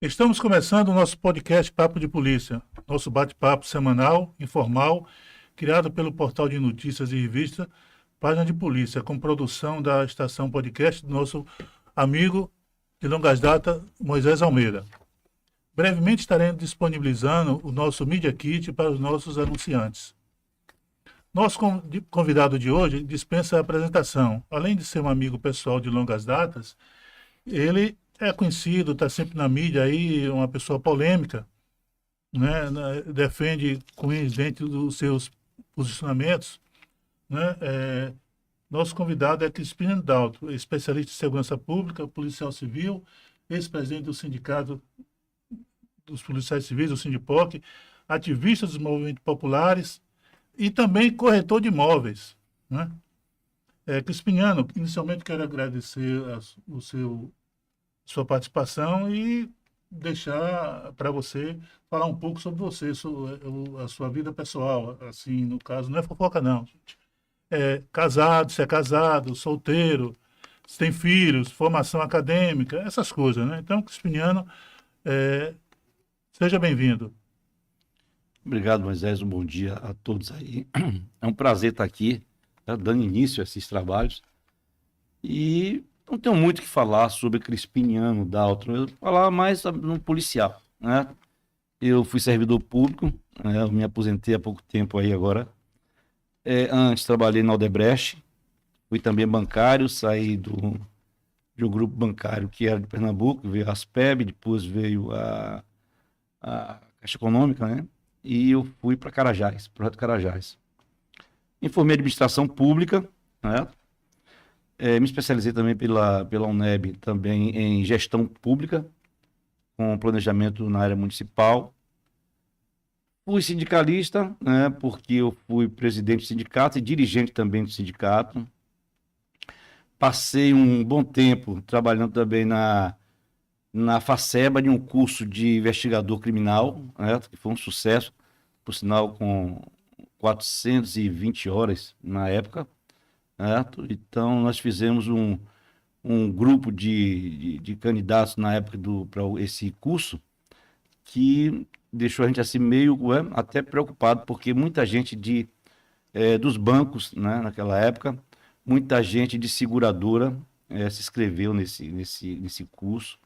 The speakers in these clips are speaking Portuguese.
Estamos começando o nosso podcast Papo de Polícia, nosso bate-papo semanal, informal, criado pelo portal de notícias e revista Página de Polícia, com produção da estação podcast do nosso amigo de longas datas, Moisés Almeida. Brevemente estaremos disponibilizando o nosso Media Kit para os nossos anunciantes. Nosso convidado de hoje dispensa a apresentação. Além de ser um amigo pessoal de longas datas, ele é conhecido, está sempre na mídia aí, uma pessoa polêmica, né? Defende cunhos dentro dos seus posicionamentos, né? Nosso convidado é Crispino Dalto, especialista em segurança pública, policial civil, ex-presidente do Sindicato dos Policiais Civis, do Sindipoc, ativista dos movimentos populares e também corretor de imóveis, né? Crispiniano, inicialmente quero agradecer sua participação e deixar para você falar um pouco sobre você, a sua vida pessoal, assim, no caso, não é fofoca não, gente. Casado, se é casado, solteiro, se tem filhos, formação acadêmica, essas coisas, né? Então, Crispiniano, seja bem-vindo. Obrigado, Moisés. Um bom dia a todos aí. É um prazer estar aqui, tá, dando início a esses trabalhos. E não tenho muito o que falar sobre Crispiniano Daltro. Eu vou falar mais no policial, né? Eu fui servidor público, né? Eu me aposentei há pouco tempo aí agora. Antes trabalhei na Odebrecht, fui também bancário, saí de um grupo bancário que era de Pernambuco, veio a Aspeb, depois veio a Caixa Econômica, né? E eu fui para Carajás, Projeto Carajás. Me formei em administração pública, né? Me especializei também pela UNEB, também em gestão pública, com planejamento na área municipal. Fui sindicalista, né? Porque eu fui presidente do sindicato e dirigente também do sindicato. Passei um bom tempo trabalhando também na Faceba, de um curso de investigador criminal, né, que foi um sucesso, por sinal, com 420 horas na época. Certo? Então, nós fizemos um grupo de candidatos na época para esse curso, que deixou a gente assim meio até preocupado, porque muita gente dos bancos, né, naquela época, muita gente de seguradora se inscreveu nesse curso.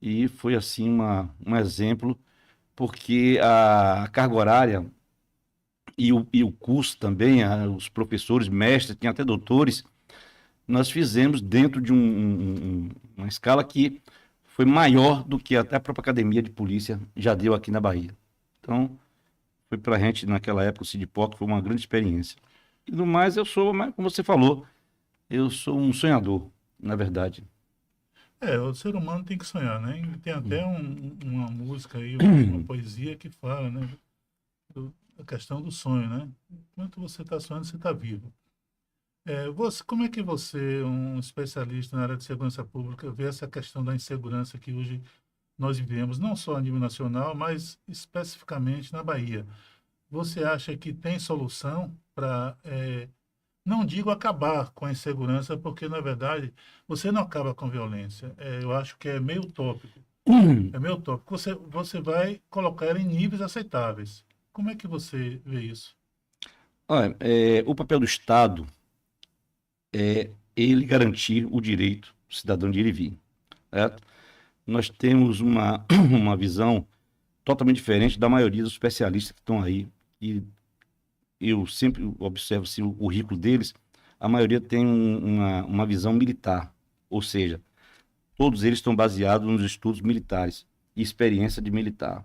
E foi assim um exemplo, porque a carga horária e o curso também, os professores, mestres, tinha até doutores, nós fizemos dentro de uma escala que foi maior do que até a própria academia de polícia já deu aqui na Bahia. Então, foi para a gente, naquela época, o Sindipoc foi uma grande experiência. E no mais, como você falou, eu sou um sonhador, na verdade. O ser humano tem que sonhar, né? E tem até uma música aí, uma poesia que fala, né? A questão do sonho, né? Enquanto você está sonhando, você está vivo. Como é que você, um especialista na área de segurança pública, vê essa questão da insegurança que hoje nós vivemos, não só a nível nacional, mas especificamente na Bahia? Você acha que tem solução para, não digo acabar com a insegurança, porque, na verdade, você não acaba com violência. Eu acho que é meio utópico. É meio utópico. Você vai colocar ela em níveis aceitáveis. Como é que você vê isso? Olha, o papel do Estado é ele garantir o direito do cidadão de ir e vir, certo? Nós temos uma visão totalmente diferente da maioria dos especialistas que estão aí, e eu sempre observo assim, o currículo deles, a maioria tem uma visão militar, ou seja, todos eles estão baseados nos estudos militares e experiência de militar.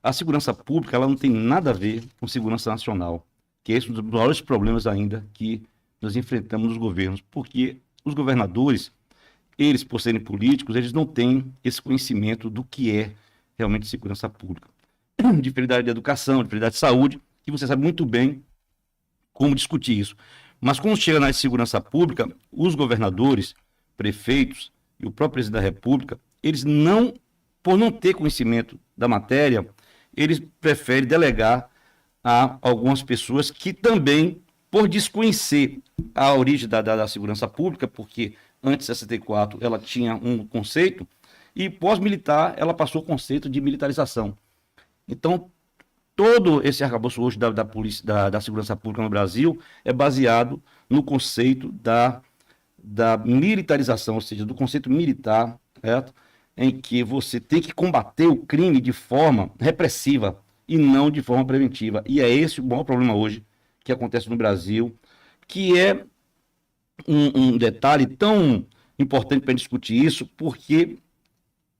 A segurança pública, ela não tem nada a ver com segurança nacional, que é um dos maiores problemas ainda que nós enfrentamos nos governos, porque os governadores, eles, por serem políticos, eles não têm esse conhecimento do que é realmente segurança pública. Diferente da área de educação, diferente da área de saúde, que você sabe muito bem como discutir isso. Mas quando chega na área de segurança pública, os governadores, prefeitos e o próprio presidente da República, eles não, por não ter conhecimento da matéria, eles preferem delegar a algumas pessoas que também, por desconhecer a origem da segurança pública, porque antes de 64 ela tinha um conceito, E pós-militar, ela passou o conceito de militarização. Então, todo esse arcabouço hoje da polícia, da segurança pública no Brasil é baseado no conceito da militarização, ou seja, do conceito militar, certo? Em que você tem que combater o crime de forma repressiva e não de forma preventiva. E é esse o maior problema hoje que acontece no Brasil, que é um detalhe tão importante para discutir isso, porque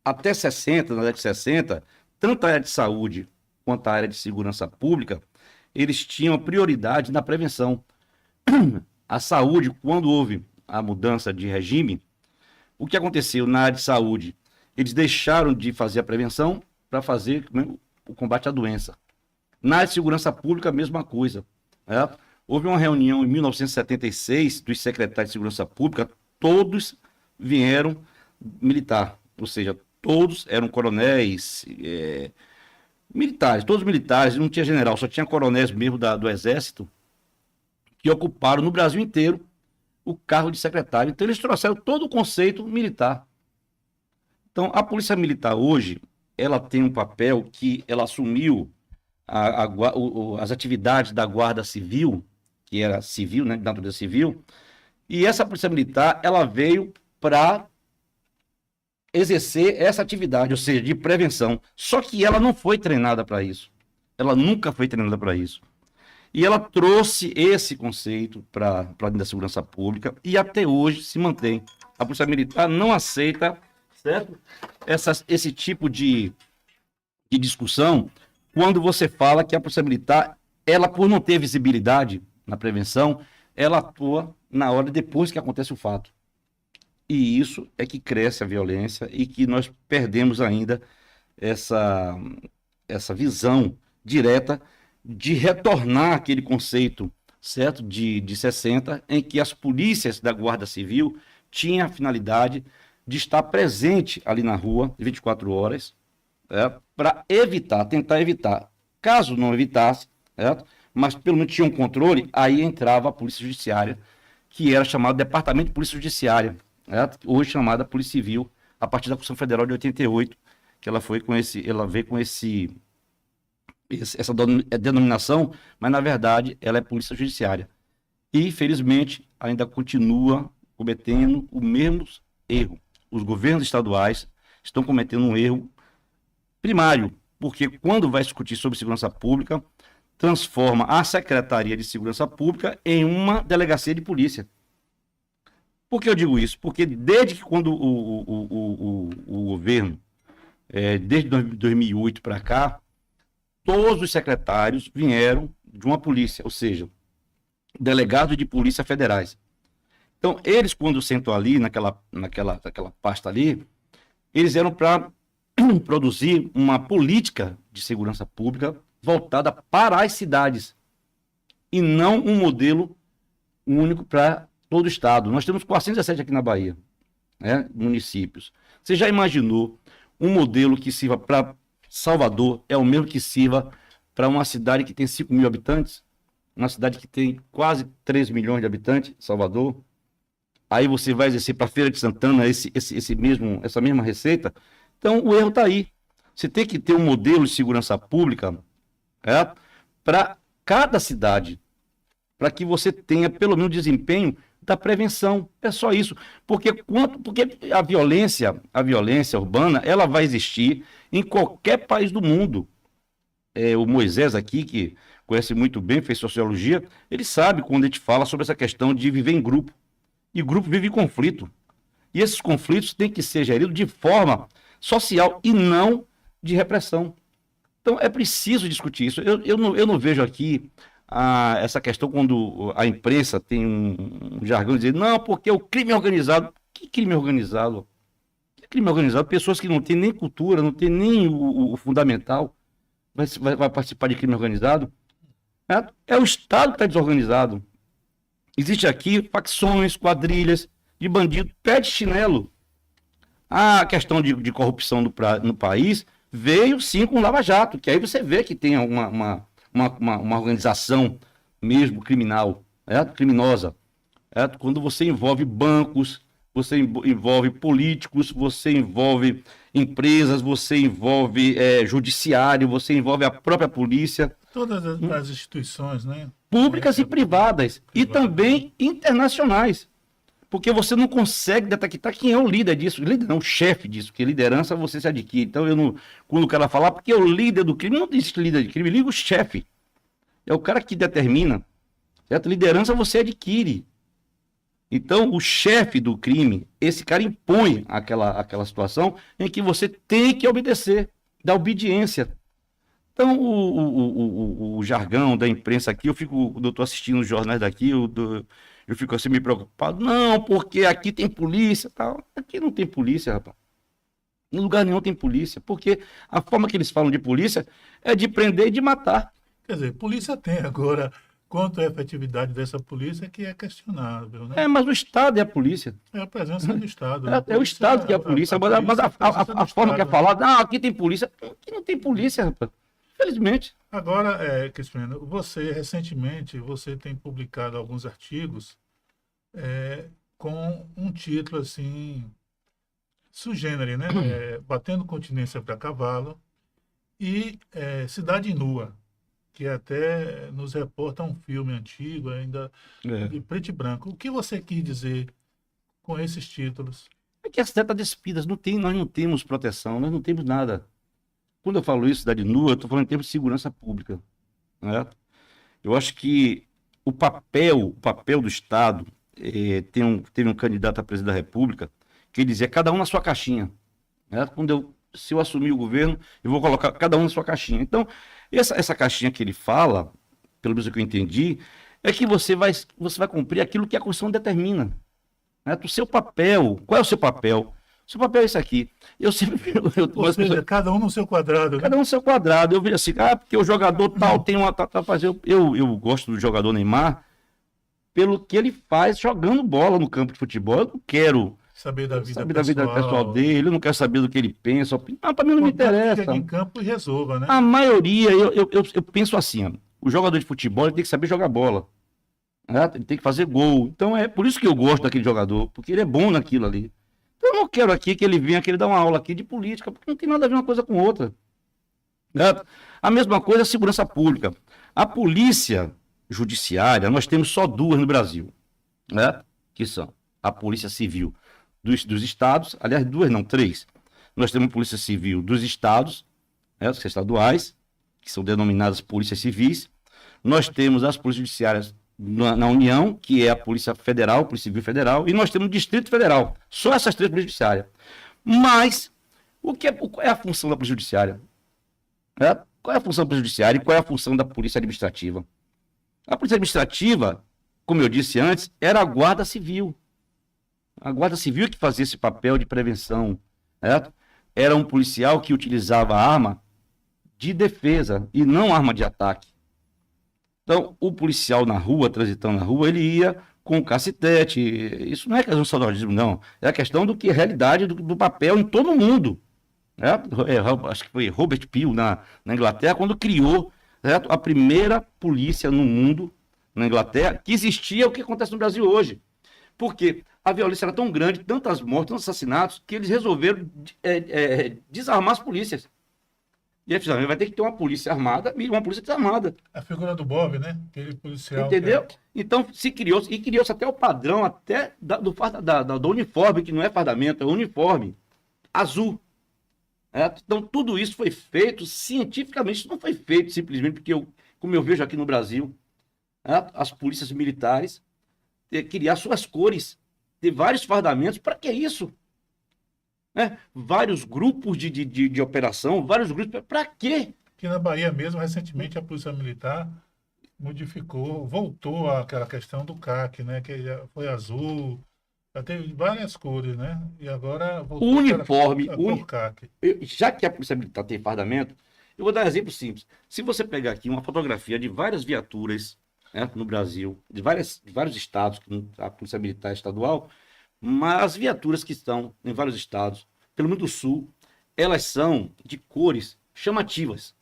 até 60, na década de 60, tanto a área de saúde quanto a área de segurança pública, eles tinham prioridade na prevenção. A saúde, quando houve a mudança de regime, o que aconteceu na área de saúde? Eles deixaram de fazer a prevenção para fazer o combate à doença. Na área de segurança pública, a mesma coisa. Né? Houve uma reunião em 1976 dos secretários de segurança pública, todos vieram militar, ou seja, todos eram coronéis, militares, todos militares, não tinha general, só tinha coronéis mesmo do Exército, que ocuparam no Brasil inteiro o cargo de secretário. Então eles trouxeram todo o conceito militar. Então a Polícia Militar hoje, ela tem um papel que ela assumiu as atividades da Guarda Civil, que era civil, né, de natureza civil, e essa Polícia Militar, ela veio para exercer essa atividade, ou seja, de prevenção. Só que ela não foi treinada para isso. Ela nunca foi treinada para isso. E ela trouxe esse conceito para dentro da segurança pública e até hoje se mantém. A Polícia Militar não aceita, certo? Esse tipo de discussão quando você fala que a Polícia Militar, ela por não ter visibilidade na prevenção, ela atua na hora depois que acontece o fato. E isso é que cresce a violência e que nós perdemos ainda essa visão direta de retornar aquele conceito, certo, de 60, em que as polícias da Guarda Civil tinham a finalidade de estar presente ali na rua 24 horas, para tentar evitar. Caso não evitasse, certo? Mas pelo menos tinha um controle, aí entrava a Polícia Judiciária, que era chamada Departamento de Polícia Judiciária, hoje chamada Polícia Civil, a partir da Constituição Federal de 88, que ela veio com essa denominação, mas na verdade ela é Polícia Judiciária. E, infelizmente, ainda continua cometendo o mesmo erro. Os governos estaduais estão cometendo um erro primário, porque quando vai discutir sobre segurança pública, transforma a Secretaria de Segurança Pública em uma delegacia de polícia. Por que eu digo isso? Porque desde que quando o governo, desde 2008 para cá, todos os secretários vieram de uma polícia, ou seja, delegados de polícia federais. Então, eles, quando sentam ali, naquela pasta ali, eles eram para produzir uma política de segurança pública voltada para as cidades e não um modelo único para todo o estado. Nós temos 417 aqui na Bahia, né, municípios. Você já imaginou um modelo que sirva para Salvador, é o mesmo que sirva para uma cidade que tem 5 mil habitantes? Uma cidade que tem quase 3 milhões de habitantes, Salvador. Aí você vai exercer para Feira de Santana essa mesma receita. Então o erro está aí. Você tem que ter um modelo de segurança pública para cada cidade, para que você tenha pelo menos desempenho da prevenção. É só isso. Porque a violência urbana, ela vai existir em qualquer país do mundo. O Moisés aqui, que conhece muito bem, fez sociologia, ele sabe quando a gente fala sobre essa questão de viver em grupo. E grupo vive em conflito. E esses conflitos têm que ser geridos de forma social e não de repressão. Então é preciso discutir isso. Eu não vejo aqui essa questão quando a imprensa tem um jargão de dizer, não, porque o crime é organizado. Que crime organizado? Que crime organizado? Pessoas que não têm nem cultura, não têm nem o fundamental, vai participar de crime organizado? É o Estado que está desorganizado. Existe aqui facções, quadrilhas de bandido, pé de chinelo. A questão de corrupção no país veio sim com o Lava Jato, que aí você vê que tem uma organização mesmo criminal, criminosa. Quando você envolve bancos, você envolve políticos, você envolve empresas, você envolve judiciário, você envolve a própria polícia, Todas as instituições, né? públicas e privadas, e Privada. também internacionais. Porque você não consegue detectar quem é o líder disso. Líder não, o chefe disso, porque liderança você se adquire. Então, eu não, quando o cara falar, porque o líder do crime, não existe líder de crime, liga o chefe. É o cara que determina. Certo? Liderança você adquire. Então, o chefe do crime, esse cara impõe aquela situação em que você tem que obedecer, da obediência. Então, o jargão da imprensa aqui, quando eu estou assistindo os jornais daqui, eu fico assim me preocupado. Não, porque aqui tem polícia, tal. Aqui não tem polícia, rapaz. Em lugar nenhum tem polícia, porque a forma que eles falam de polícia é de prender e de matar. Quer dizer, polícia tem agora. Quanto à efetividade dessa polícia que é questionável, né? Mas o Estado é a polícia. É a presença do Estado. É o Estado que é a polícia. Mas a forma que é falada, aqui tem polícia. Aqui não tem polícia, rapaz. Infelizmente. Agora, Cristiano, você recentemente tem publicado alguns artigos com um título assim, sui generis, né? Batendo continência para cavalo e Cidade Nua, que até nos reporta um filme antigo, ainda de preto e branco. O que você quis dizer com esses títulos? É que a cidade está despida. Nós não temos proteção, nós não temos nada. Quando eu falo isso, cidade nua, eu estou falando em termos de segurança pública. Né? Eu acho que o papel do Estado, teve um candidato a presidente da República que dizia cada um na sua caixinha. Né? Se eu assumir o governo, eu vou colocar cada um na sua caixinha. Então, essa caixinha que ele fala, pelo menos o que eu entendi, é que você vai cumprir aquilo que a Constituição determina. Né? O seu papel, qual é o seu papel? O seu papel é esse aqui. Eu sempre. Ou seja, cada um no seu quadrado. Né? Cada um no seu quadrado. Eu vejo assim, porque o jogador tal tem uma. Eu gosto do jogador Neymar pelo que ele faz jogando bola no campo de futebol. Eu não quero saber da vida pessoal dele, eu não quero saber do que ele pensa. Para mim não me interessa. Chega em campo e resolva, né? A maioria, eu penso assim, ó, o jogador de futebol ele tem que saber jogar bola. Né? Ele tem que fazer gol. Então é por isso que eu gosto daquele jogador, porque ele é bom naquilo ali. Então, eu não quero aqui que ele venha, que ele dê uma aula aqui de política, porque não tem nada a ver uma coisa com outra. Né? A mesma coisa é a segurança pública. A polícia judiciária, nós temos só duas no Brasil, né? Que são a Polícia Civil dos estados, aliás, duas não, três. Nós temos a Polícia Civil dos estados, né, os estaduais, que são denominadas polícias civis. Nós temos as polícias judiciárias na União, que é a Polícia Federal, Polícia Civil Federal, e nós temos o Distrito Federal. Só essas três polícias judiciárias. Mas, qual é a função da Polícia Judiciária? Qual é a função da Polícia Judiciária e qual é a função da Polícia Administrativa? A Polícia Administrativa, como eu disse antes, era a Guarda Civil. A Guarda Civil que fazia esse papel de prevenção. Certo? Era um policial que utilizava arma de defesa e não arma de ataque. Então, o policial na rua, transitando na rua, ele ia com cacetete. Isso não é questão de saudosismo, não. É a questão do que é a realidade do papel em todo o mundo. Acho que foi Robert Peel, na Inglaterra, quando criou, certo, a primeira polícia no mundo, na Inglaterra, que existia o que acontece no Brasil hoje. Porque a violência era tão grande, tantas mortes, tantos assassinatos, que eles resolveram desarmar as polícias. E aí vai ter que ter uma polícia armada e uma polícia desarmada. A figura do Bob, né? Aquele policial. Entendeu? Então criou-se até o padrão até do uniforme, que não é fardamento, é uniforme azul. Então tudo isso foi feito cientificamente, isso não foi feito simplesmente porque, como eu vejo aqui no Brasil, as polícias militares criar suas cores, ter vários fardamentos. Para que isso? Vários grupos de operação, vários grupos. Para quê? Que na Bahia mesmo, recentemente, a Polícia Militar voltou àquela questão do CAC, né? Que já foi azul, já teve várias cores, né? E agora voltou o uniforme, a cor CAC. Já que a Polícia Militar tem fardamento, eu vou dar um exemplo simples. Se você pegar aqui uma fotografia de várias viaturas, no Brasil, de vários estados, a Polícia Militar estadual, mas as viaturas que estão em vários estados, pelo menos do Sul, elas são de cores chamativas.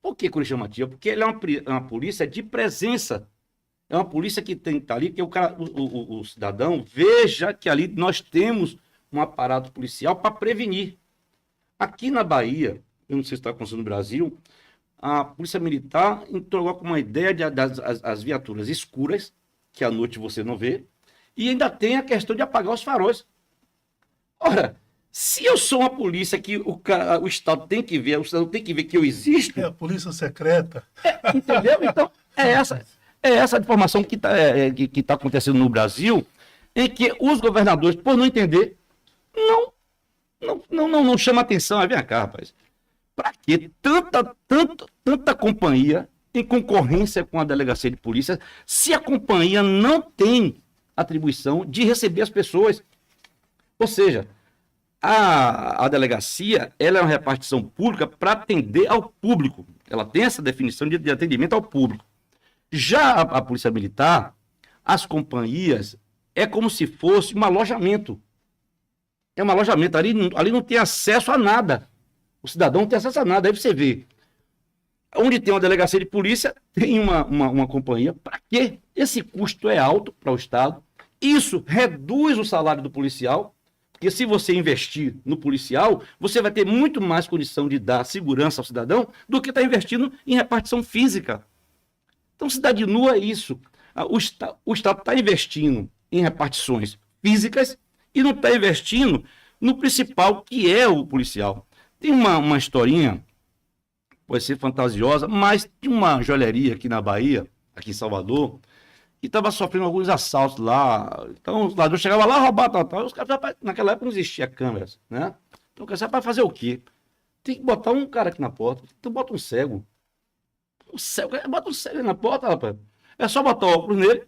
Por que cores chamativas? Porque ela é uma polícia de presença. É uma polícia que tem que estar ali, que o cidadão veja que ali nós temos um aparato policial para prevenir. Aqui na Bahia, eu não sei se está acontecendo no Brasil, a Polícia Militar entrou com uma ideia das viaturas escuras, que à noite você não vê, e ainda tem a questão de apagar os faróis. Ora, se eu sou uma polícia que o Estado tem que ver, o cidadão tem que ver que eu existo, É a polícia secreta. entendeu? Então, é essa a informação que está acontecendo no Brasil, em que os governadores, por não entender, não chama atenção. Aí vem cá, rapaz. Para que tanta companhia em concorrência com a delegacia de polícia, se a companhia não tem atribuição de receber as pessoas? Ou seja, a delegacia, ela é uma repartição pública para atender ao público. Ela tem essa definição de atendimento ao público. Já a Polícia Militar, as companhias, é como se fosse um alojamento. É um alojamento. Ali não tem acesso a nada. O cidadão não tem acesso a nada. Aí você vê. Onde tem uma delegacia de polícia, tem uma companhia. Para quê? Esse custo é alto para o Estado. Isso reduz o salário do policial. Porque se você investir no policial, você vai ter muito mais condição de dar segurança ao cidadão do que está investindo em repartição física. Então, cidade nua é isso. O Estado está investindo em repartições físicas e não está investindo no principal, que é o policial. Tem uma historinha, pode ser fantasiosa, mas tinha uma joalheria aqui na Bahia, aqui em Salvador, que estava sofrendo alguns assaltos lá. Então, os ladrões chegavam lá, roubavam, tal. Os caras, naquela época não existia câmeras, né? Então, o cara vai fazer o quê? Tem que botar um cara aqui na porta. Então, bota um cego. Bota um cego aí na porta, rapaz. É só botar o óculos nele,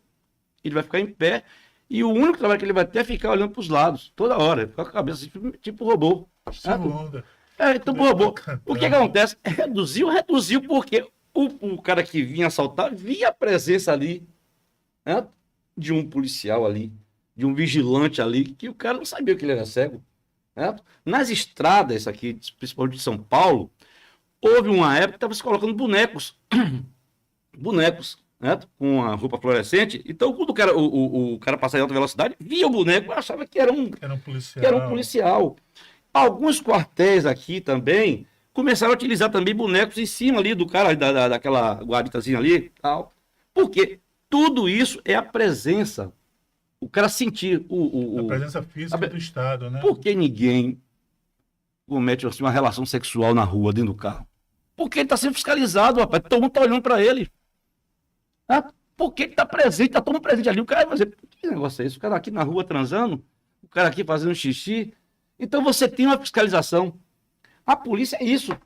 ele vai ficar em pé, e o único trabalho que ele vai ter é ficar olhando para os lados, toda hora, ficar com a cabeça tipo robô. Tipo robô. O que acontece? Reduziu porque o cara que vinha assaltar via a presença ali, né, de um policial ali, de um vigilante ali, que o cara não sabia que ele era cego. Né? Nas estradas aqui, principalmente de São Paulo, houve uma época que estava se colocando bonecos, né, com a roupa fluorescente. Então, quando o cara passava em alta velocidade, via o boneco, achava que era um policial. Alguns quartéis aqui também começaram a utilizar também bonecos em cima ali do cara, daquela guaritazinha ali, tal. Por quê? Tudo isso é a presença. O cara sentir a presença física do Estado, né? Por que ninguém comete assim, uma relação sexual na rua, dentro do carro? Porque ele está sendo fiscalizado, rapaz. Todo mundo está olhando para ele. Porque ele está presente, está todo mundo presente ali. O cara vai dizer, que negócio é esse? O cara aqui na rua transando, o cara aqui fazendo xixi. Então você tem uma fiscalização. A polícia é isso.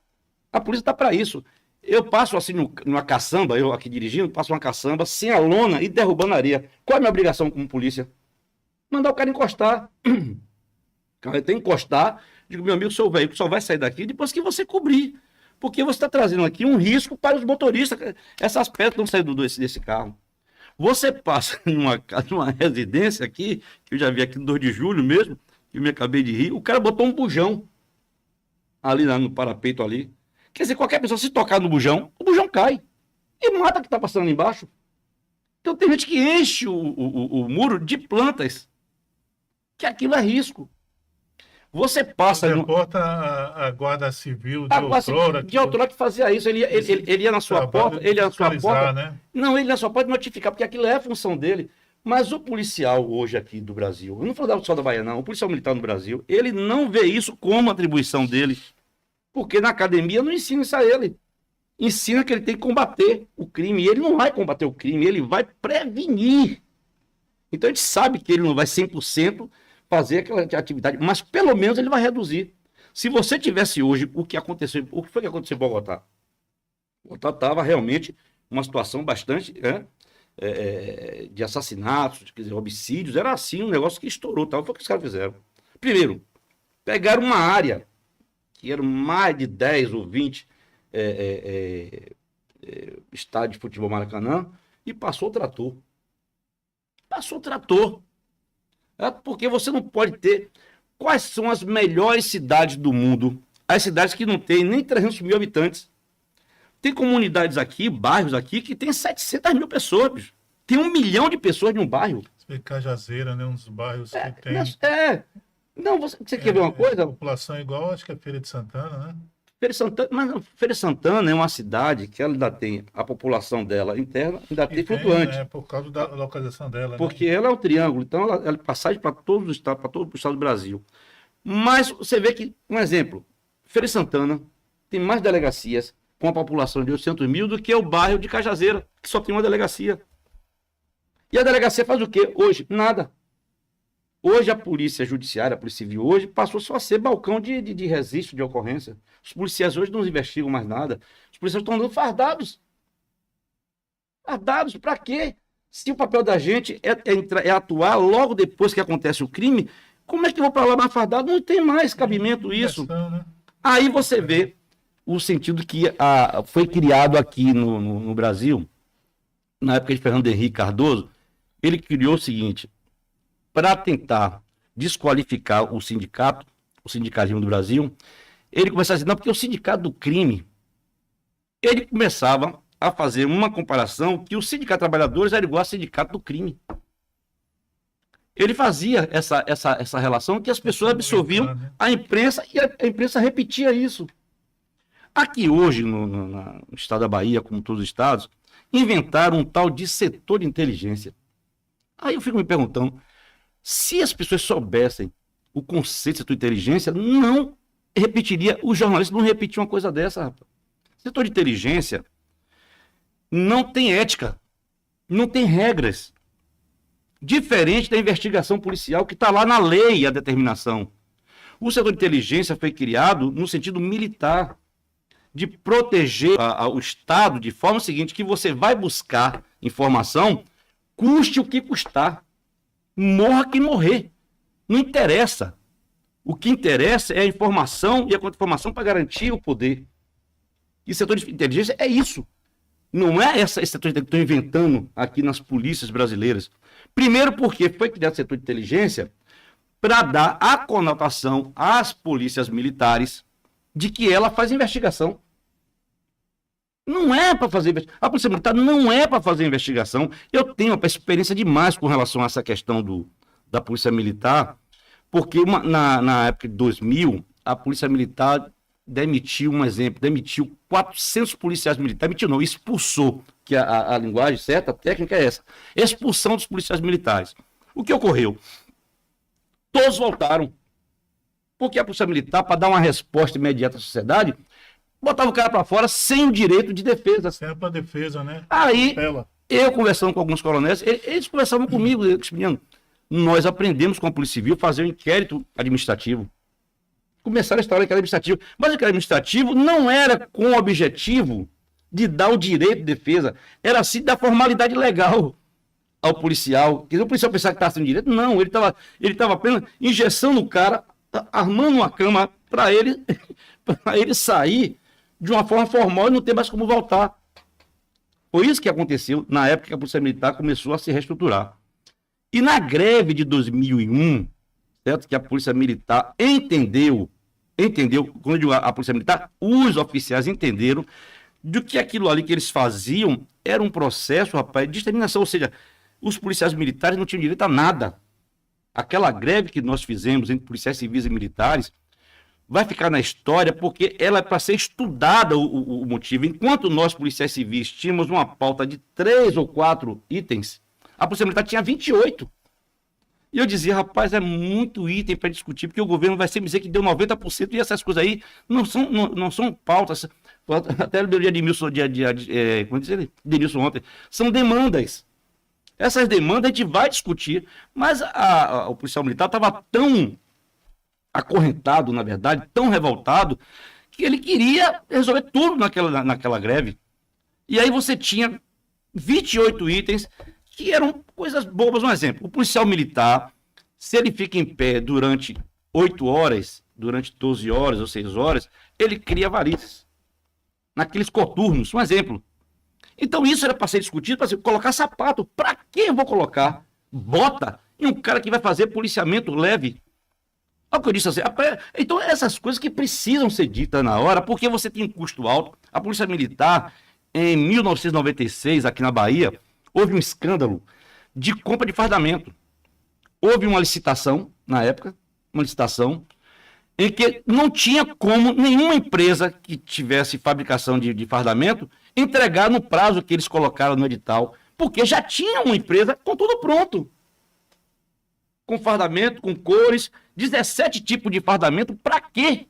A polícia está para isso. Eu passo assim numa caçamba, eu aqui dirigindo, passo uma caçamba sem a lona e derrubando areia. Qual é a minha obrigação como polícia? Mandar o cara encostar. O cara tem que encostar. Digo, meu amigo, seu veículo só vai sair daqui depois que você cobrir. Porque você está trazendo aqui um risco para os motoristas. Essas pedras não saem desse carro. Você passa numa residência aqui, que eu já vi aqui no 2 de julho mesmo, que eu me acabei de rir, o cara botou um bujão ali no parapeito ali. Quer dizer, qualquer pessoa, se tocar no bujão, o bujão cai. E mata que está passando ali embaixo. Então tem gente que enche o muro de plantas. Que aquilo é risco. Você passa... Reporta a Guarda Civil de outrora que fazia isso. Ele ia na sua porta, ele ia na sua porta... Né? Não, ele ia na sua porta notificar, porque aquilo é a função dele. Mas o policial hoje aqui do Brasil, eu não falo só da Bahia não, o policial militar no Brasil, ele não vê isso como atribuição dele. Porque na academia não ensina isso a ele. Ensina que ele tem que combater o crime. E ele não vai combater o crime, ele vai prevenir. Então a gente sabe que ele não vai 100% fazer aquela atividade, mas pelo menos ele vai reduzir. Se você tivesse hoje o que foi que aconteceu em Bogotá? Bogotá estava realmente uma situação bastante de assassinatos, quer dizer, homicídios, era assim um negócio que estourou. Tal. Foi o que os caras fizeram. Primeiro, pegaram uma área que eram mais de 10 ou 20 estádios de futebol Maracanã, e passou o trator. Porque você não pode ter... Quais são as melhores cidades do mundo? As cidades que não têm nem 300 mil habitantes. Tem comunidades aqui, bairros aqui, que tem 700 mil pessoas, bicho. Tem 1 milhão de pessoas em um bairro. Você vê Cajazeira, né? Um dos bairros que tem. Não, você quer ver uma coisa? A população é igual, acho que é Feira de Santana, né? Feira de Santana, mas não, Feira de Santana é uma cidade que ela ainda tem a população dela interna, ainda tem flutuante. Por causa da localização dela. Porque né? ela é um triângulo, então ela é passagem para todos os estados, para todo o estado do Brasil. Mas você vê que, um exemplo, Feira de Santana tem mais delegacias com a população de 800 mil do que o bairro de Cajazeira, que só tem uma delegacia. E a delegacia faz o quê hoje? Nada. Hoje a polícia judiciária, a polícia civil hoje, passou só a ser balcão de registro de ocorrência. Os policiais hoje não investigam mais nada. Os policiais estão andando fardados. Fardados, para quê? Se o papel da gente é atuar logo depois que acontece o crime, como é que eu vou para lá mais fardado? Não tem mais cabimento isso. Né? Aí você vê o sentido que foi criado aqui no Brasil, na época de Fernando Henrique Cardoso. Ele criou o seguinte: para tentar desqualificar o sindicalismo do Brasil, ele começava a dizer, não, porque o sindicato do crime, ele começava a fazer uma comparação que o sindicato de trabalhadores era igual ao sindicato do crime. Ele fazia essa relação que as pessoas absorviam a imprensa e a imprensa repetia isso. Aqui hoje, no estado da Bahia, como todos os estados, inventaram um tal de setor de inteligência. Aí eu fico me perguntando, se as pessoas soubessem o conceito de setor de inteligência, não repetiria, os jornalistas não repetiam uma coisa dessa, rapaz. Setor de inteligência não tem ética, não tem regras. Diferente da investigação policial, que está lá na lei a determinação. O setor de inteligência foi criado no sentido militar, de proteger o Estado de forma seguinte, que você vai buscar informação, custe o que custar. Morra quem morrer. Não interessa. O que interessa é a informação e a contra-informação para garantir o poder. E o setor de inteligência é isso. Não é esse setor que estão inventando aqui nas polícias brasileiras. Primeiro porque foi criado o setor de inteligência para dar a conotação às polícias militares de que ela faz investigação. Não é para fazer investigação. A polícia militar não é para fazer investigação. Eu tenho uma experiência demais com relação a essa questão da polícia militar, porque na época de 2000, a polícia militar demitiu 400 policiais militares, demitiu não, expulsou, que a linguagem certa, a técnica é essa, expulsão dos policiais militares. O que ocorreu? Todos voltaram, porque a polícia militar, para dar uma resposta imediata à sociedade, botava o cara para fora sem o direito de defesa. Sempre para defesa, né? Aí, eu conversando com alguns coronéis, eles conversavam comigo, explicando, nós aprendemos com a Polícia Civil a fazer um inquérito administrativo. Começaram a instaurar o inquérito administrativo. Mas o inquérito administrativo não era com o objetivo de dar o direito de defesa, era sim dar formalidade legal ao policial. Quer dizer, o policial pensava que estava sendo direito? Não, ele estava apenas engessando o cara, armando uma cama para ele sair de uma forma formal e não ter mais como voltar. Foi isso que aconteceu na época que a Polícia Militar começou a se reestruturar. E na greve de 2001, certo? Que a Polícia Militar entendeu, quando eu digo a Polícia Militar, os oficiais entenderam de que aquilo ali que eles faziam era um processo, rapaz, de exterminação, ou seja, os policiais militares não tinham direito a nada. Aquela greve que nós fizemos entre policiais civis e militares vai ficar na história porque ela é para ser estudada o motivo. Enquanto nós, policiais civis, tínhamos uma pauta de 3 ou 4 itens, a Polícia Militar tinha 28. E eu dizia, rapaz, é muito item para discutir, porque o governo vai sempre dizer que deu 90% e essas coisas aí não são pautas. Até o dia de Edmilson, como disse ele? Denilson ontem, são demandas. Essas demandas a gente vai discutir, mas o policial militar estava tão acorrentado, na verdade, tão revoltado, que ele queria resolver tudo naquela greve. E aí você tinha 28 itens que eram coisas bobas. Um exemplo, o policial militar, se ele fica em pé durante 8 horas, durante 12 horas ou 6 horas, ele cria varizes naqueles coturnos. Um exemplo. Então isso era para ser discutido, para colocar sapato. Para que eu vou colocar bota em um cara que vai fazer policiamento leve? Olha o que eu disse assim. Então essas coisas que precisam ser ditas na hora, porque você tem um custo alto. A Polícia Militar, em 1996, aqui na Bahia, houve um escândalo de compra de fardamento. Houve uma licitação, na época, uma licitação, em que não tinha como nenhuma empresa que tivesse fabricação de fardamento entregar no prazo que eles colocaram no edital, porque já tinha uma empresa com tudo pronto. Com fardamento, com cores, 17 tipos de fardamento, para quê?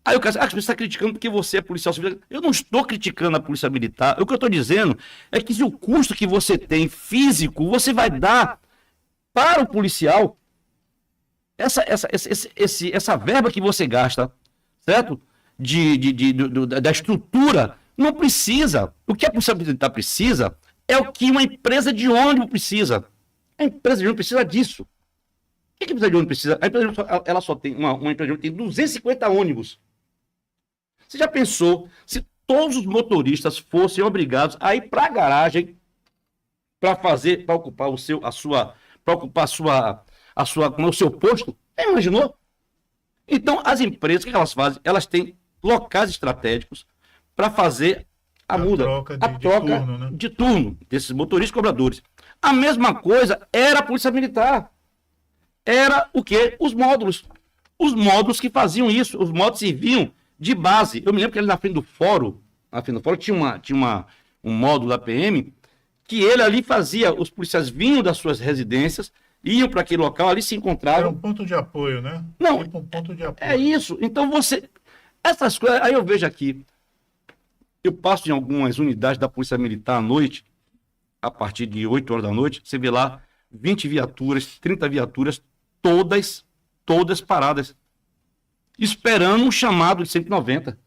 Aí o cara, você está criticando porque você é policial civil. Eu não estou criticando a polícia militar. O que eu estou dizendo é que se o custo que você tem físico, você vai dar para o policial essa verba que você gasta, certo? Da estrutura, não precisa. O que a polícia militar precisa é o que uma empresa de ônibus precisa. A empresa de ônibus precisa disso. O que a empresa de ônibus precisa? A empresa de ônibus, ela só tem uma empresa de ônibus tem 250 ônibus. Você já pensou se todos os motoristas fossem obrigados a ir para a garagem para ocupar o seu posto? Você imaginou? Então, as empresas, o que elas fazem? Elas têm locais estratégicos para fazer a troca turno, né? de turno desses motoristas cobradores. A mesma coisa era a Polícia Militar. Era o quê? Os módulos. Os módulos que faziam isso. Os módulos serviam de base. Eu me lembro que ali na frente do fórum tinha um módulo da PM que ele ali fazia, os policiais vinham das suas residências, iam para aquele local, ali se encontravam. Era um ponto de apoio, né? Não, tipo um ponto de apoio. É isso. Então essas coisas, aí eu vejo aqui, eu passo em algumas unidades da Polícia Militar à noite, a partir de 8 horas da noite, você vê lá 20 viaturas, 30 viaturas, todas paradas, esperando um chamado de 190.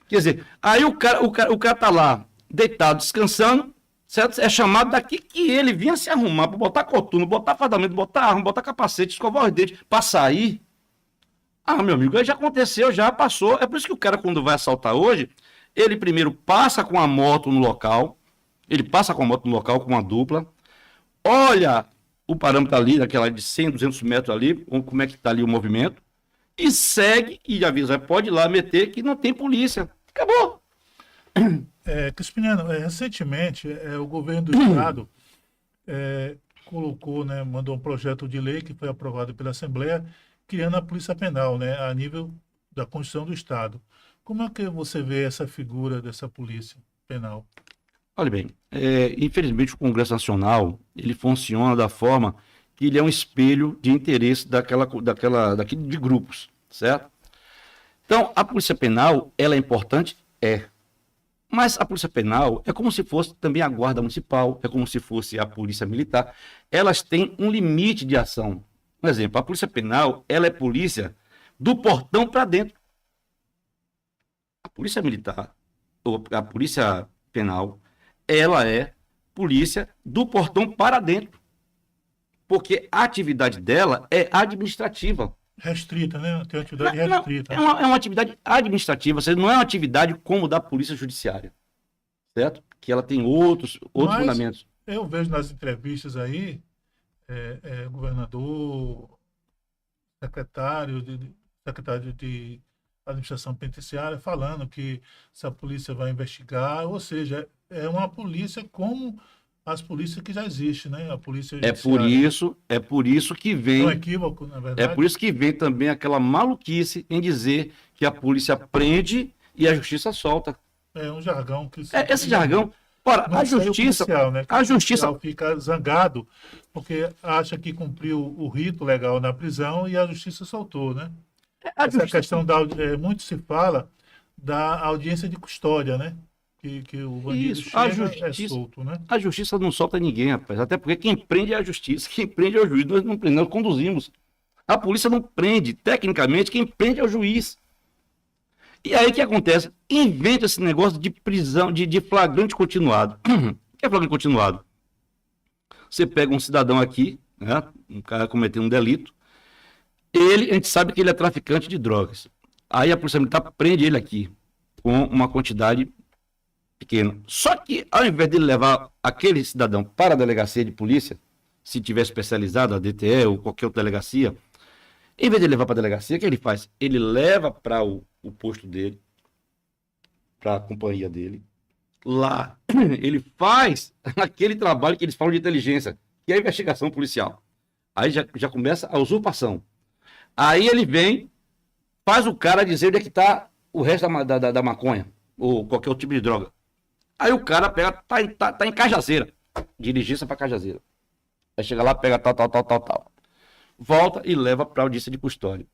Quer dizer, aí o cara tá lá, deitado, descansando, certo? É chamado daqui que ele vinha se arrumar para botar coturno, botar fardamento, botar arma, botar capacete, escovar os dentes, para sair. Ah, meu amigo, aí já aconteceu, já passou. É por isso que o cara, quando vai assaltar hoje, ele primeiro passa com a moto no local, com uma dupla, olha o parâmetro ali, daquela de 100, 200 metros ali, como é que tá ali o movimento, e segue e avisa, pode ir lá meter que não tem polícia. Acabou. Crispiniano, recentemente o governo do estado colocou, né, mandou um projeto de lei que foi aprovado pela Assembleia, criando a Polícia Penal, né, a nível da Constituição do Estado. Como é que você vê essa figura dessa Polícia Penal? Olha bem, infelizmente o Congresso Nacional, ele funciona da forma que ele é um espelho de interesse de grupos, certo? Então, a Polícia Penal, ela é importante? É. Mas a Polícia Penal é como se fosse também a Guarda Municipal, é como se fosse a Polícia Militar. Elas têm um limite de ação. Por exemplo, a Polícia Penal, ela é polícia do portão para dentro. A Polícia Militar, ou a Polícia Penal, ela é polícia do portão para dentro. Porque a atividade dela é administrativa. Restrita, né? Tem uma atividade restrita. É uma atividade administrativa, não é uma atividade como da Polícia Judiciária, certo? Que ela tem outros fundamentos. Eu vejo nas entrevistas aí, governador, secretário de administração penitenciária falando que essa polícia vai investigar, ou seja, é uma polícia como as polícias que já existem, né? A polícia judiciária. É por isso que vem. É um equívoco, na verdade. É por isso que vem também aquela maluquice em dizer que a polícia prende e a justiça solta. É um jargão que esse jargão. Ora, a justiça, policial, né? a justiça fica zangado porque acha que cumpriu o rito legal na prisão e a justiça soltou, né? Essa questão muito se fala da audiência de custódia, né? Que o bandido chega, é solto, né? A justiça não solta ninguém, rapaz. Até porque quem prende é a justiça, quem prende é o juiz. Nós não prendemos, nós conduzimos. A polícia não prende. Tecnicamente, quem prende é o juiz. E aí o que acontece? Inventa esse negócio de prisão, de flagrante continuado. O que é flagrante continuado? Você pega um cidadão aqui, né? Um cara cometendo um delito. A gente sabe que ele é traficante de drogas. Aí a polícia militar prende ele aqui com uma quantidade pequeno. Só que, ao invés de levar aquele cidadão para a delegacia de polícia, se tiver especializado, a DTE ou qualquer outra delegacia, em vez de levar para a delegacia, o que ele faz? Ele leva para o posto dele, para a companhia dele, lá, ele faz aquele trabalho que eles falam de inteligência, que é a investigação policial. Aí já começa a usurpação. Aí ele vem, faz o cara dizer onde é que está o resto da maconha, ou qualquer outro tipo de droga. Aí o cara pega, tá em Cajazeira, diligência para Cajazeira. Aí chega lá, pega tal. Volta e leva para audiência de custódia.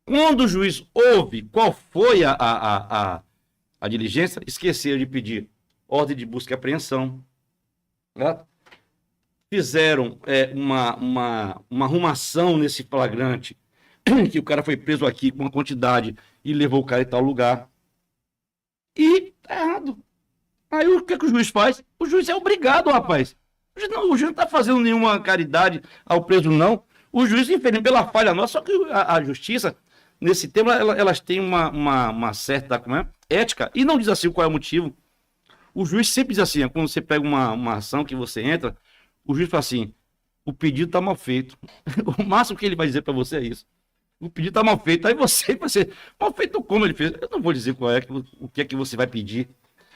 Quando o juiz ouve qual foi a diligência, esqueceram de pedir ordem de busca e apreensão. Né? Fizeram uma arrumação nesse flagrante, que o cara foi preso aqui com uma quantidade e levou o cara em tal lugar. E tá errado. Aí o que o juiz faz? O juiz é obrigado, rapaz. O juiz não está fazendo nenhuma caridade ao preso, não. O juiz, infelizmente, pela falha nossa, só que a justiça, nesse tema, elas têm uma certa ética, e não diz assim qual é o motivo. O juiz sempre diz assim, quando você pega uma ação que você entra, o juiz fala assim, o pedido está mal feito. O máximo que ele vai dizer para você é isso. O pedido está mal feito. Aí você vai ser mal feito como ele fez. Eu não vou dizer o que é que você vai pedir,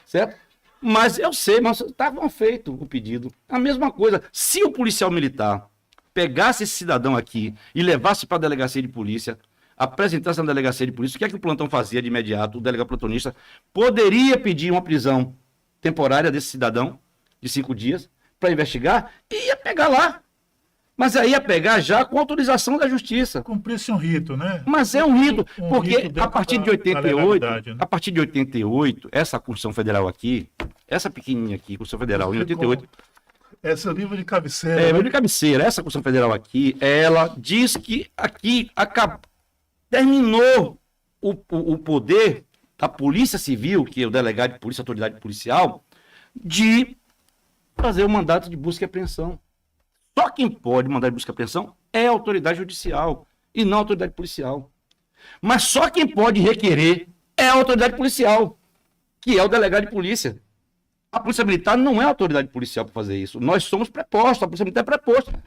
certo? Mas eu sei, mas está mal feito o pedido. A mesma coisa, se o policial militar pegasse esse cidadão aqui e levasse para a delegacia de polícia, apresentasse na delegacia de polícia, o que é que o plantão fazia de imediato? O delegado plantonista poderia pedir uma prisão temporária desse cidadão, de 5 dias, para investigar, e ia pegar lá. Mas aí ia pegar já com autorização da justiça. Cumprisse um rito, né? Mas é um rito, porque rito a partir de 88, né? A partir de 88, essa Constituição Federal aqui, essa pequenininha aqui, Constituição Federal, em 88... Essa é o livro de cabeceira. É, livro de cabeceira. Essa Constituição Federal aqui, ela diz que aqui terminou o poder da Polícia Civil, que é o delegado de polícia, autoridade policial, de fazer o mandato de busca e apreensão. Só quem pode mandar de busca e apreensão é a autoridade judicial e não a autoridade policial. Mas só quem pode requerer é a autoridade policial, que é o delegado de polícia. A Polícia Militar não é a autoridade policial para fazer isso. Nós somos prepostos, a Polícia Militar é preposta.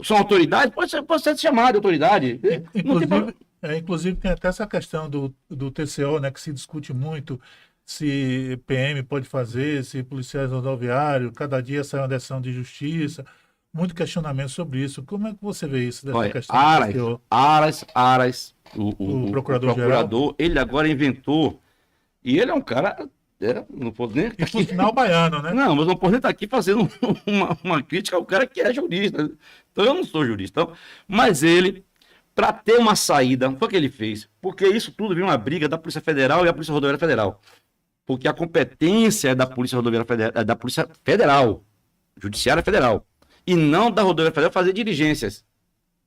São autoridades, pode ser chamada de autoridade. Inclusive, tem até essa questão do TCO, né, que se discute muito se PM pode fazer, se policiais rodoviários, cada dia sai uma decisão de justiça, muito questionamento sobre isso. Como é que você vê isso, dessa questão do TCO? Aras, o procurador, ele agora inventou, e ele é um cara... não posso nem e por final baiano, né? Não, mas não posso nem estar aqui fazendo uma crítica ao cara que é jurista. Então eu não sou jurista. Então, mas ele, para ter uma saída, foi o que ele fez. Porque isso tudo vem uma briga da Polícia Federal e a Polícia Rodoviária Federal. Porque a competência é da Polícia Rodoviária Federal, é da Polícia Federal, Judiciária Federal, e não da Rodoviária Federal fazer diligências.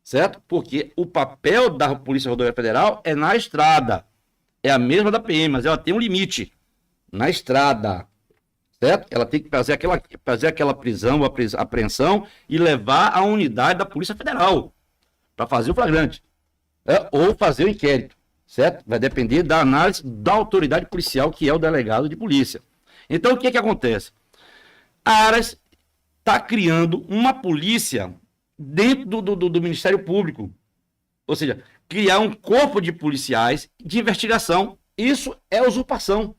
Certo? Porque o papel da Polícia Rodoviária Federal é na estrada. É a mesma da PM, mas ela tem um limite. Na estrada, certo? Ela tem que fazer aquela prisão, apreensão e levar a unidade da Polícia Federal para fazer o flagrante, ou fazer o inquérito, certo? Vai depender da análise da autoridade policial, que é o delegado de polícia. Então, o que acontece? A Aras está criando uma polícia dentro do Ministério Público, ou seja, criar um corpo de policiais de investigação. Isso é usurpação.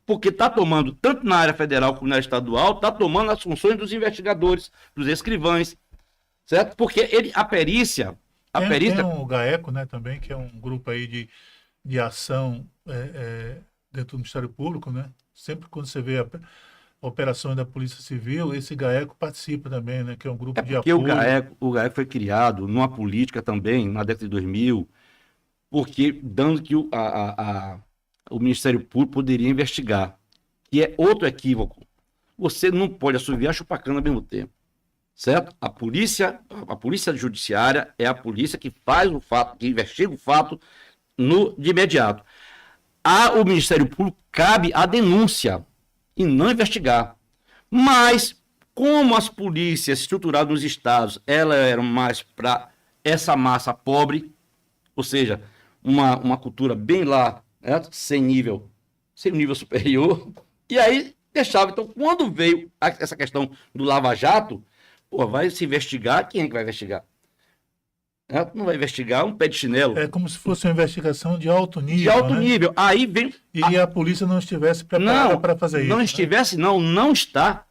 Porque está tomando, tanto na área federal como na área estadual, está tomando as funções dos investigadores, dos escrivães, certo? Porque a perícia... Tem o GAECO, né, também, que é um grupo aí de ação dentro do Ministério Público, né? Sempre quando você vê operações da Polícia Civil, esse GAECO participa também, né? Que é um grupo de apoio. O GAECO foi criado numa política também, na década de 2000, porque dando que o Ministério Público poderia investigar, que é outro equívoco. Você não pode assoviar chupacana ao mesmo tempo, certo? A polícia judiciária é a polícia que faz o fato, que investiga o fato de imediato. O Ministério Público cabe a denúncia e não investigar. Mas, como as polícias estruturadas nos estados, elas eram mais para essa massa pobre, ou seja, uma cultura bem lá, sem nível superior, e aí deixava. Então, quando veio essa questão do Lava Jato, vai se investigar, quem é que vai investigar? Não vai investigar um pé de chinelo. É como se fosse uma investigação de alto nível. De alto né? nível. Aí vem. E a polícia não estivesse preparada para fazer isso. Não né? estivesse, não está.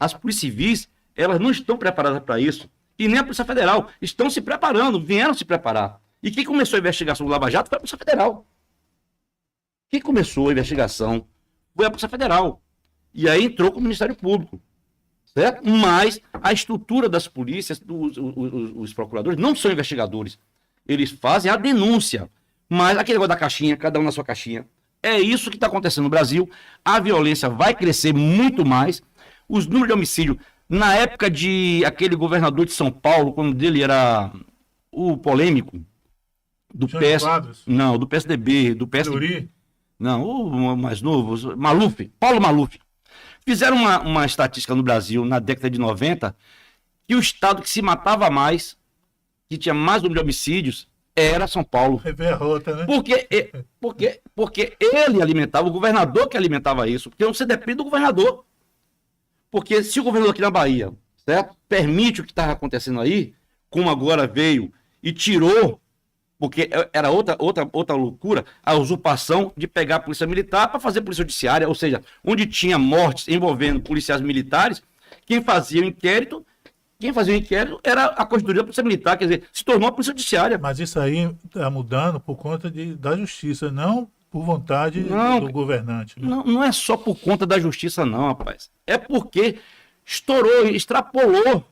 As polícias civis, elas não estão preparadas para isso. E nem a Polícia Federal. Estão se preparando, vieram se preparar. E quem começou a investigação do Lava Jato foi a Polícia Federal. Quem começou a investigação foi a Polícia Federal. E aí entrou com o Ministério Público. Certo? Mas a estrutura das polícias, os procuradores, não são investigadores. Eles fazem a denúncia. Mas aquele negócio da caixinha, cada um na sua caixinha. É isso que está acontecendo no Brasil. A violência vai crescer muito mais. Os números de homicídio, na época de aquele governador de São Paulo, quando dele era o polêmico, do do PSDB, do PSDB. Não, o mais novo, Maluf, Paulo Maluf. Fizeram uma estatística no Brasil, na década de 90, que o estado que se matava mais, que tinha mais número de homicídios, era São Paulo. Rever a rota, né? Porque ele alimentava, o governador que alimentava isso. Porque você depende do governador. Porque se o governador aqui na Bahia, certo, permite o que estava acontecendo aí, como agora veio e tirou, porque era outra loucura, a usurpação de pegar a polícia militar para fazer polícia judiciária, ou seja, onde tinha mortes envolvendo policiais militares, quem fazia o inquérito era a Corregedoria da Polícia Militar, quer dizer, se tornou a polícia judiciária. Mas isso aí está mudando por conta da justiça, não por vontade do governante. Né? Não é só por conta da justiça, não, rapaz. É porque extrapolou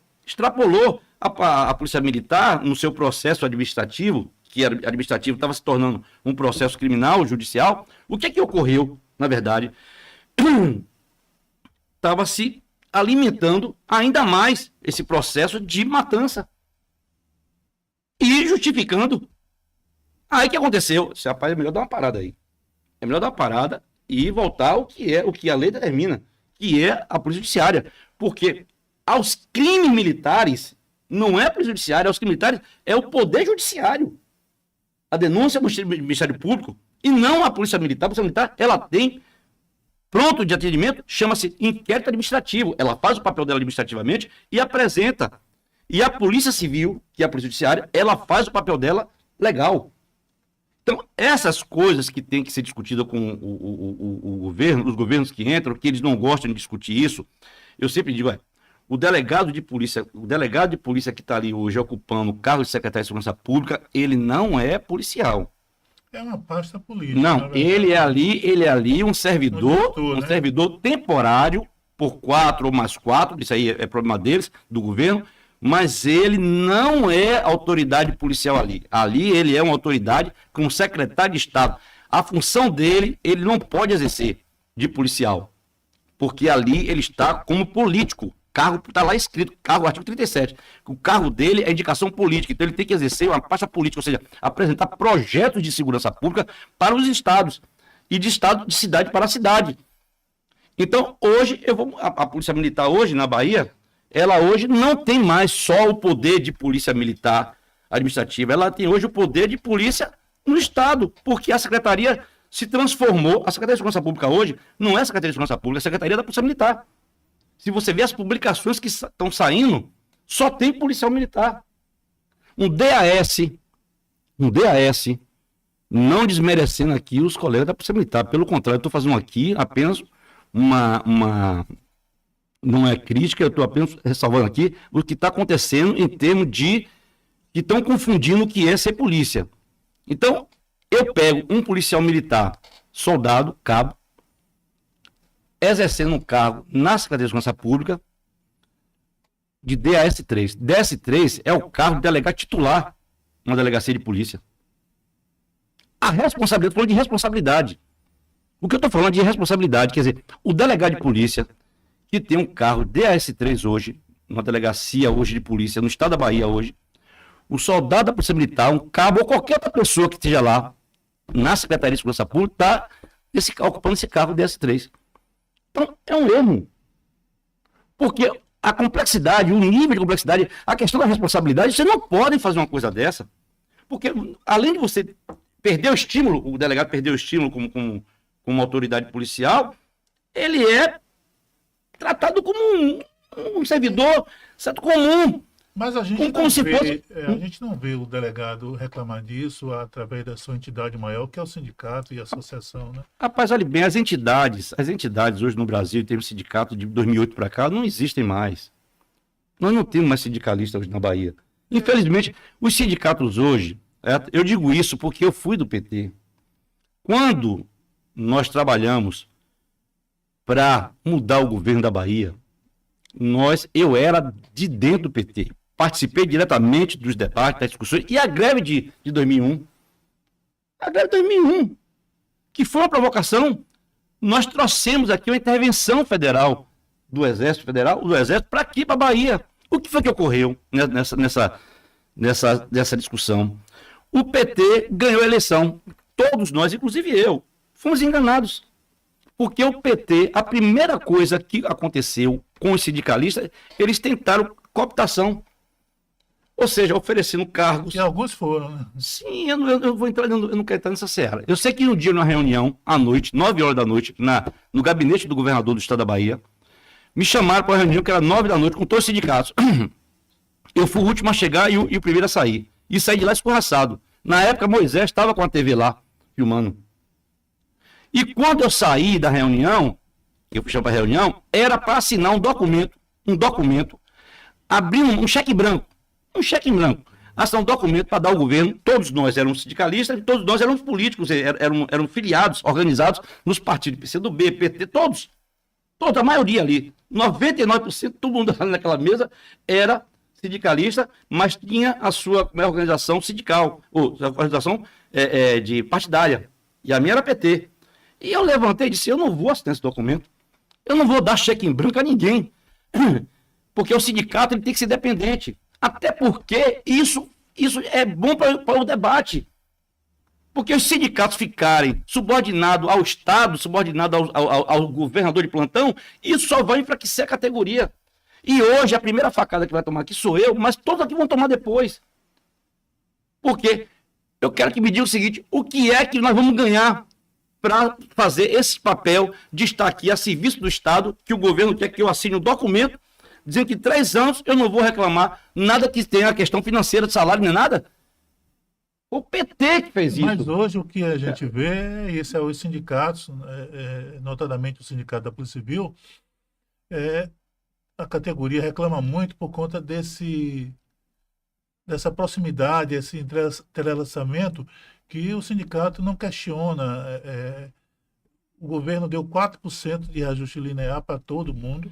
a Polícia Militar no seu processo administrativo, que era administrativo, estava se tornando um processo criminal, judicial. O que é que ocorreu, na verdade? Estava se alimentando ainda mais esse processo de matança. E justificando. Aí o que aconteceu? Rapaz, é melhor dar uma parada aí. É melhor dar uma parada e voltar ao que a lei determina, que é a Polícia Judiciária. Porque aos crimes militares, não é a Polícia Judiciária, aos crimes militares é o Poder Judiciário. A denúncia é o Ministério Público e não a Polícia Militar. A Polícia Militar, ela tem pronto de atendimento, chama-se inquérito administrativo. Ela faz o papel dela administrativamente e apresenta. E a Polícia Civil, que é a Polícia Judiciária, ela faz o papel dela legal. Então, essas coisas que tem que ser discutidas com o governo, os governos que entram, que eles não gostam de discutir isso, eu sempre digo, o delegado de polícia que está ali hoje ocupando o cargo de secretário de Segurança Pública, ele não é policial. É uma pasta política. Não, ele é ali um servidor, né? servidor temporário, por 4 ou mais 4, isso aí é problema deles, do governo, mas ele não é autoridade policial ali. Ali ele é uma autoridade como secretário de Estado. A função dele, ele não pode exercer de policial, porque ali ele está como político. Cargo está lá escrito, cargo artigo 37. O cargo dele é indicação política, então ele tem que exercer uma pasta política, ou seja, apresentar projetos de segurança pública para os estados e de estado de cidade para cidade. Então, hoje, a Polícia Militar hoje na Bahia, ela hoje não tem mais só o poder de polícia militar administrativa, ela tem hoje o poder de polícia no estado, porque a secretaria se transformou, a Secretaria de Segurança Pública hoje não é a Secretaria de Segurança Pública, é a Secretaria da Polícia Militar. Se você vê as publicações que estão saindo, só tem policial militar. Um DAS, não desmerecendo aqui os colegas da Polícia Militar. Pelo contrário, eu estou fazendo aqui apenas não é crítica, eu estou apenas ressalvando aqui o que está acontecendo em termos de que estão confundindo o que é ser polícia. Então, eu pego um policial militar, soldado, cabo, exercendo um cargo na Secretaria de Segurança Pública de DAS-3. DAS-3 é o cargo de delegado titular na delegacia de polícia. A responsabilidade, estou falando de responsabilidade. O que eu estou falando é de responsabilidade, quer dizer, o delegado de polícia que tem um cargo DAS-3 hoje, uma delegacia hoje de polícia no estado da Bahia hoje, o soldado da Polícia Militar, um cabo ou qualquer outra pessoa que esteja lá na Secretaria de Segurança Pública está ocupando esse cargo DAS-3. Então, é um erro. Porque a complexidade, o nível de complexidade, a questão da responsabilidade, você não pode fazer uma coisa dessa. Porque, além de você perder o estímulo, o delegado perdeu o estímulo como autoridade policial, ele é tratado como um servidor certo, comum. Mas a gente Como, não como se fosse. vê, a gente não vê o delegado reclamar disso através da sua entidade maior, que é o sindicato e a associação, né? Rapaz, olha bem, as entidades hoje no Brasil, em termos de sindicato de 2008 para cá, não existem mais. Nós não temos mais sindicalistas hoje na Bahia. Infelizmente, os sindicatos hoje, eu digo isso porque eu fui do PT. Quando nós trabalhamos para mudar o governo da Bahia, eu era de dentro do PT. Participei diretamente dos debates, das discussões, e a greve de 2001. A greve de 2001, que foi uma provocação, nós trouxemos aqui uma intervenção federal do Exército Federal, do Exército, para aqui, para a Bahia. O que foi que ocorreu nessa discussão? O PT ganhou a eleição. Todos nós, inclusive eu, fomos enganados. Porque o PT, a primeira coisa que aconteceu com os sindicalistas, eles tentaram cooptação. Ou seja, oferecendo cargos. E alguns foram, né? Sim, eu não quero entrar nessa seara. Eu sei que um dia, numa reunião, à noite, 9 horas da noite, no gabinete do governador do estado da Bahia, me chamaram para uma reunião que era 9 da noite, com todos os sindicatos. Eu fui o último a chegar e o primeiro a sair. E saí de lá escorraçado. Na época, Moisés estava com a TV lá, filmando. E quando eu saí da reunião, eu fui chamar para a reunião, era para assinar um documento, abrir um cheque branco. Assinar um documento para dar ao governo. Todos nós éramos sindicalistas e todos nós éramos políticos, eram filiados, organizados nos partidos PCdoB, PT, todos, a maioria ali, 99%, todo mundo naquela mesa era sindicalista, mas tinha a sua organização sindical, ou organização de partidária, e a minha era PT. E eu levantei e disse, eu não vou assinar esse documento, eu não vou dar cheque em branco a ninguém, porque o sindicato ele tem que ser independente. Até porque isso é bom para o debate. Porque os sindicatos ficarem subordinados ao Estado, subordinados ao governador de plantão, isso só vai enfraquecer a categoria. E hoje a primeira facada que vai tomar aqui sou eu, mas todos aqui vão tomar depois. Porque eu quero que me diga o seguinte, o que é que nós vamos ganhar para fazer esse papel de estar aqui a serviço do Estado, que o governo quer que eu assine um documento dizendo que 3 anos eu não vou reclamar nada que tenha a questão financeira de salário nem nada. O PT que fez isso. Mas hoje o que a gente vê, e isso é os sindicatos, notadamente o sindicato da Polícia Civil, a categoria reclama muito por conta dessa proximidade, esse entrelaçamento, que o sindicato não questiona. O governo deu 4% de reajuste linear para todo mundo.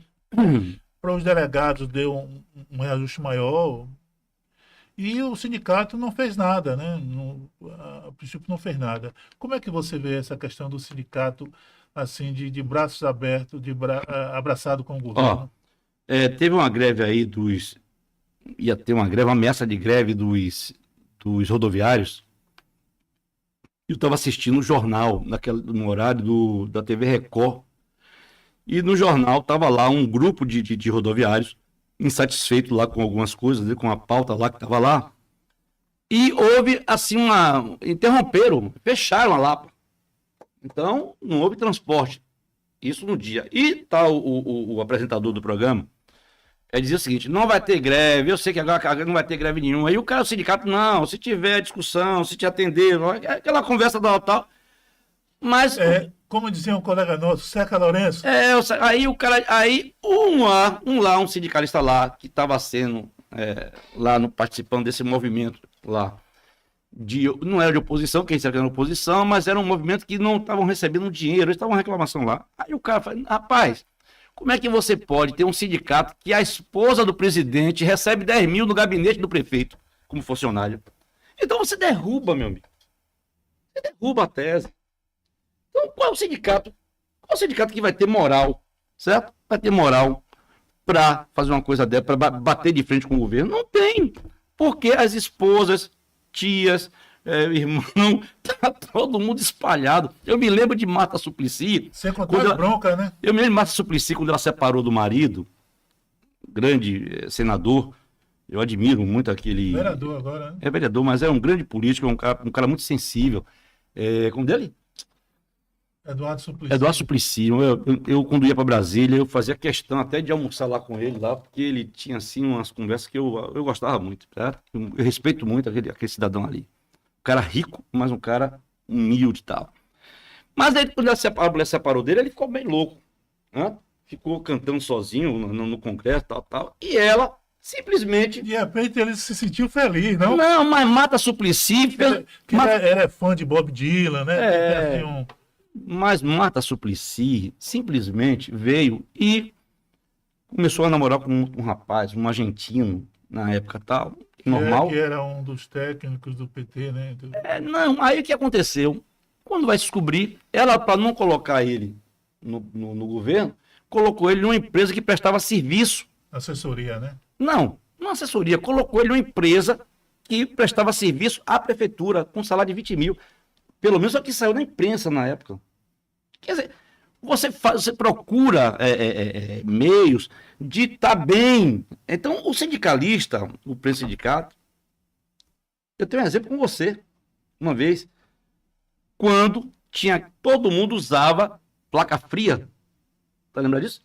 Para os delegados deu um reajuste maior e o sindicato não fez nada, né? A princípio não fez nada. Como é que você vê essa questão do sindicato assim de braços abertos, abraçado com o governo? Teve uma greve aí ia ter uma ameaça de greve dos rodoviários. Eu estava assistindo o jornal no horário da TV Record. E no jornal estava lá um grupo de rodoviários insatisfeito lá com algumas coisas, com a pauta lá que estava lá. E houve, assim, interromperam, fecharam a Lapa. Então, não houve transporte. Isso no dia. E tá o apresentador do programa, dizia o seguinte, não vai ter greve, eu sei que agora não vai ter greve nenhuma. Aí o sindicato, não, se tiver discussão, se te atender, aquela conversa tal. Mas... como dizia um colega nosso, Seca Lourenço. Um sindicalista lá, que estava sendo, participando desse movimento lá, não era de oposição, quem era de oposição, mas era um movimento que não estavam recebendo dinheiro, eles estavam em reclamação lá. Aí o cara falou, rapaz, como é que você pode ter um sindicato que a esposa do presidente recebe 10 mil no gabinete do prefeito, como funcionário? Então você derruba, meu amigo. Você derruba a tese. Então, qual é o sindicato? Qual é o sindicato que vai ter moral, certo? Vai ter moral para fazer uma coisa dessa, para bater de frente com o governo? Não tem. Porque as esposas, tias, irmão, tá todo mundo espalhado. Eu me lembro de Marta Suplicy. Sem contar bronca, né? Eu me lembro de Marta Suplicy, quando ela separou do marido, grande senador. Eu admiro muito aquele... Vereador agora, né? É vereador, mas é um grande político, um cara muito sensível. Como dele? Eduardo Suplicy. Eduardo Suplicy. Eu, quando ia para Brasília, eu fazia questão até de almoçar lá com ele, lá, porque ele tinha, assim, umas conversas que eu gostava muito, certo? Eu respeito muito aquele cidadão ali. Um cara rico, mas um cara humilde e tal. Mas aí, quando a mulher separou dele, ele ficou bem louco, né? Ficou cantando sozinho no Congresso, tal. E ela simplesmente... De repente ele se sentiu feliz, não? Não, mas mata Suplicy... Ele é fã de Bob Dylan, né? É... Tem Mas Marta Suplicy simplesmente veio e começou a namorar com um rapaz, um argentino, na época tal, normal. Que era um dos técnicos do PT, né? Não, aí o que aconteceu? Quando vai descobrir, ela, para não colocar ele no governo, colocou ele numa empresa que prestava serviço. Assessoria, né? Não assessoria, colocou ele numa empresa que prestava serviço à prefeitura, com salário de 20 mil. Pelo menos é o que saiu na imprensa na época. Quer dizer, você procura meios de estar bem. Então, o sindicalista, o presidente do sindicato, eu tenho um exemplo com você, uma vez, quando todo mundo usava placa fria. Tá lembrado disso?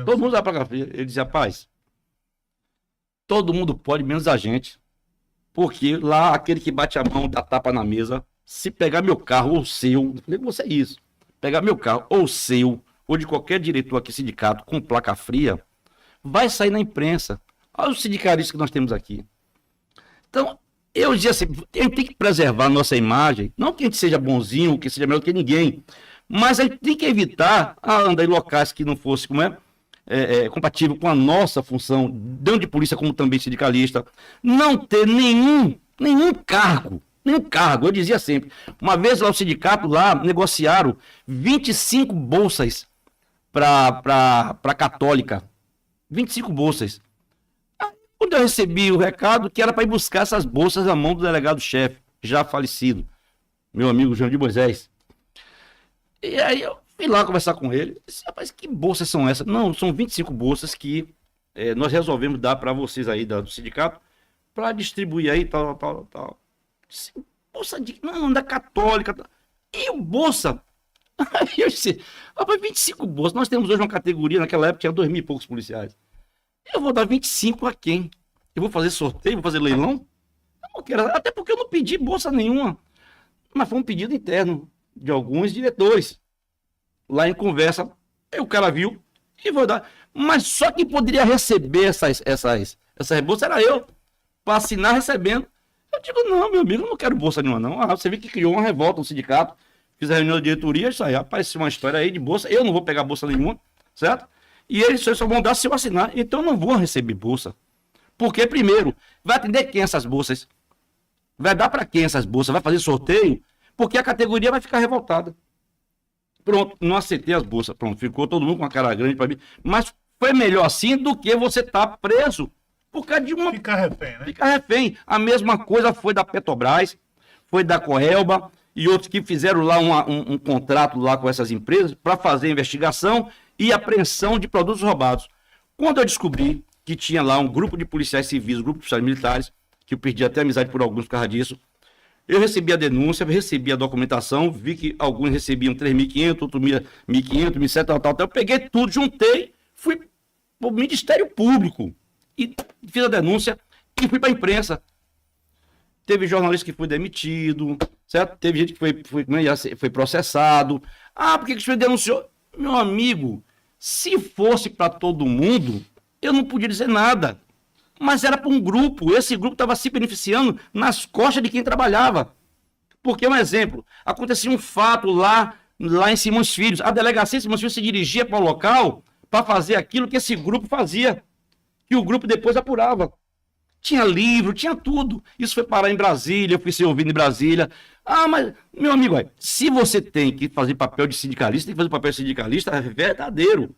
Todo mundo usava placa fria. Ele dizia, rapaz, todo mundo pode, menos a gente. Porque lá, aquele que bate a mão, dá tapa na mesa, se pegar meu carro ou seu, eu falei com você isso, pegar meu carro ou seu, ou de qualquer diretor aqui sindicato com placa fria, vai sair na imprensa. Olha os sindicalistas que nós temos aqui. Então, eu dizia assim, a gente tem que preservar a nossa imagem, não que a gente seja bonzinho, que seja melhor que ninguém, mas a gente tem que evitar andar em locais que não fosse, compatível com a nossa função, dentro de polícia como também sindicalista, não ter nenhum cargo. Eu dizia sempre. Uma vez lá o sindicato lá negociaram 25 bolsas para católica. 25 bolsas. Aí, quando eu recebi o recado que era para ir buscar essas bolsas na mão do delegado-chefe, já falecido, meu amigo João de Moisés. E aí eu fui lá conversar com ele. Disse, rapaz, que bolsas são essas? Não, são 25 bolsas que nós resolvemos dar para vocês aí do sindicato para distribuir aí, tal. Bolsa da católica. E o bolsa? Aí eu disse, rapaz, 25 bolsas. Nós temos hoje uma categoria, naquela época tinha 2.000 e poucos policiais. Eu vou dar 25 a quem? Eu vou fazer sorteio, vou fazer leilão? Eu não quero, até porque eu não pedi bolsa nenhuma. Mas foi um pedido interno de alguns diretores. Lá em conversa, o cara viu e vou dar. Mas só quem poderia receber essas bolsas era eu. Para assinar recebendo. Eu digo, não, meu amigo, eu não quero bolsa nenhuma, não. Você vê que criou uma revolta no sindicato. Fiz a reunião da diretoria, isso aí, apareceu uma história aí de bolsa. Eu não vou pegar bolsa nenhuma, certo? E eles só vão dar se eu assinar. Então eu não vou receber bolsa. Porque, primeiro, vai atender quem essas bolsas? Vai dar para quem essas bolsas? Vai fazer sorteio? Porque a categoria vai ficar revoltada. Pronto, não aceitei as bolsas. Pronto, ficou todo mundo com a cara grande para mim. Mas foi melhor assim do que você estar preso por causa de uma... Ficar refém, né? Ficar refém. A mesma coisa foi da Petrobras, foi da Coelba e outros que fizeram lá um contrato lá com essas empresas para fazer investigação e apreensão de produtos roubados. Quando eu descobri que tinha lá um grupo de policiais civis, um grupo de policiais militares, que eu perdi até amizade por alguns por causa disso, eu recebi a denúncia, recebi a documentação, vi que alguns recebiam 3.500, outros 1.500, 1.700, tal. Eu peguei tudo, juntei, fui para o Ministério Público e fiz a denúncia e fui para a imprensa. Teve jornalista que foi demitido, certo? Teve gente que foi processado. Por que o senhor denunciou? Meu amigo, se fosse para todo mundo, eu não podia dizer nada. Mas era para um grupo, esse grupo estava se beneficiando nas costas de quem trabalhava. Porque, um exemplo, acontecia um fato lá em Simões Filhos. A delegacia de Simões Filhos se dirigia para o local para fazer aquilo que esse grupo fazia. E o grupo depois apurava. Tinha livro, tinha tudo. Isso foi parar em Brasília, eu fui ser ouvido em Brasília. Mas, meu amigo, se você tem que fazer papel de sindicalista, tem que fazer papel de sindicalista verdadeiro.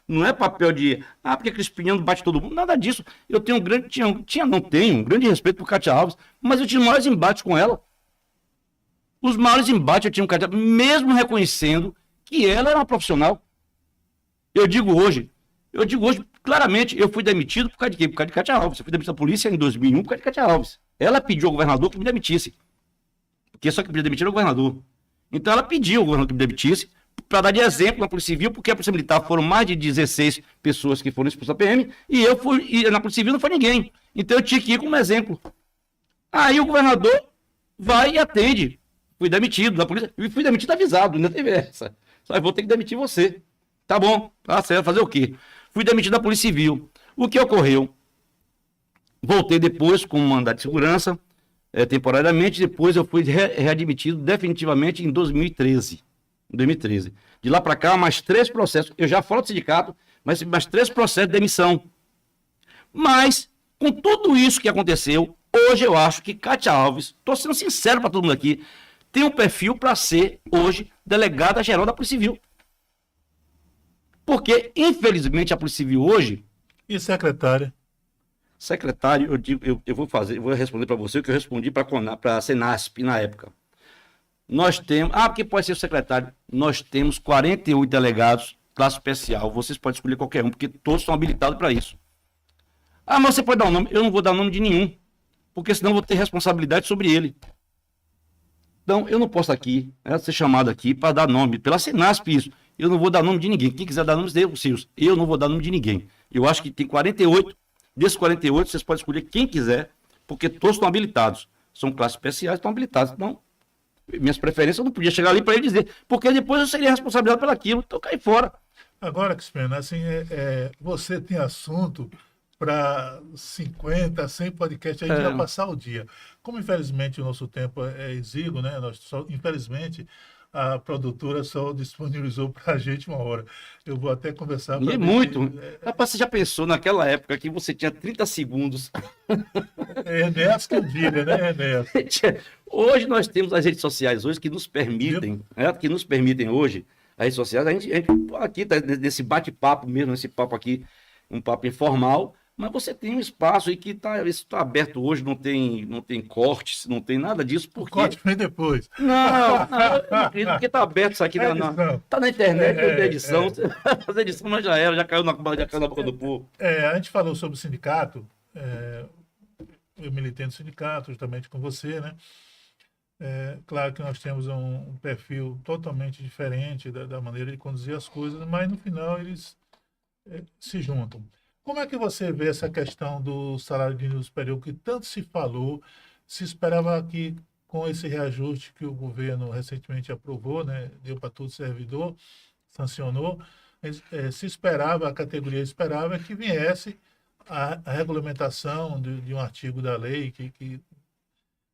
Não é papel de, porque Crispiniano bate todo mundo. Nada disso. Eu tenho um grande respeito por Cátia Alves, mas eu tinha maiores embates com ela. Os maiores embates eu tinha com Cátia Alves, mesmo reconhecendo que ela era uma profissional. Eu digo hoje, claramente, eu fui demitido por causa de quê? Por causa de Cátia Alves. Eu fui demitido da polícia em 2001 por causa de Cátia Alves. Ela pediu ao governador que me demitisse. Porque só que podia demitir era o governador. Então ela pediu ao governador que me demitisse. para dar de exemplo na Polícia Civil, porque a Polícia Militar foram mais de 16 pessoas que foram expulsas da PM, e na Polícia Civil não foi ninguém. Então eu tinha que ir como exemplo. Aí o governador vai e atende. Fui demitido da polícia, e fui demitido avisado, ainda teve essa. Só vou ter que demitir você. Tá bom, tá certo, fazer o quê? Fui demitido da Polícia Civil. O que ocorreu? Voltei depois com um mandato de segurança, temporariamente, depois eu fui readmitido definitivamente em 2013. De lá para cá, mais 3 processos, eu já fora do sindicato, mas mais 3 processos de demissão. Mas, com tudo isso que aconteceu, hoje eu acho que Kátia Alves, estou sendo sincero para todo mundo aqui, tem um perfil para ser, hoje, delegada-geral da Polícia Civil. Porque, infelizmente, a Polícia Civil hoje... E secretária? Secretário, eu vou responder para você o que eu respondi para a Senasp na época. Nós temos... porque pode ser o secretário. Nós temos 48 delegados, classe especial. Vocês podem escolher qualquer um, porque todos estão habilitados para isso. Mas você pode dar um nome. Eu não vou dar nome de nenhum, porque senão eu vou ter responsabilidade sobre ele. Então, eu não posso aqui, ser chamado aqui para dar nome. Pela Senasp, isso. Eu não vou dar nome de ninguém. Quem quiser dar nomes dele, os seus. Eu não vou dar nome de ninguém. Eu acho que tem 48. Desses 48, vocês podem escolher quem quiser, porque todos estão habilitados. São classes especiais, estão habilitados. Então, minhas preferências, eu não podia chegar ali para ele dizer, porque depois eu seria responsabilizado por aquilo, então cair fora. Agora, Crispino, assim, você tem assunto para 50, 100 podcasts, a gente vai passar o dia. Como, infelizmente, o nosso tempo é exíguo, né? Infelizmente, a produtora só disponibilizou para a gente 1 hora. Eu vou até conversar... E muito. Rapaz, você já pensou naquela época que você tinha 30 segundos? É Enéas que eu diga, né, Enéas? Hoje nós temos as redes sociais hoje que nos permitem, hoje, as redes sociais, a gente aqui tá nesse bate-papo mesmo, nesse papo aqui, um papo informal, mas você tem um espaço aí que está aberto hoje, não tem cortes, não tem nada disso. Porque... O corte vem depois. Não, porque está aberto isso aqui. Está na internet, tem edição. Fazer edição, mas já caiu na boca do povo. A gente falou sobre o sindicato, eu militei no sindicato, justamente com você, né? Claro que nós temos um perfil totalmente diferente da maneira de conduzir as coisas, mas no final eles se juntam. Como é que você vê essa questão do salário de nível superior, que tanto se falou, se esperava que com esse reajuste que o governo recentemente aprovou, né, deu para todo servidor, sancionou, se esperava, a categoria esperava que viesse a regulamentação de um artigo da lei que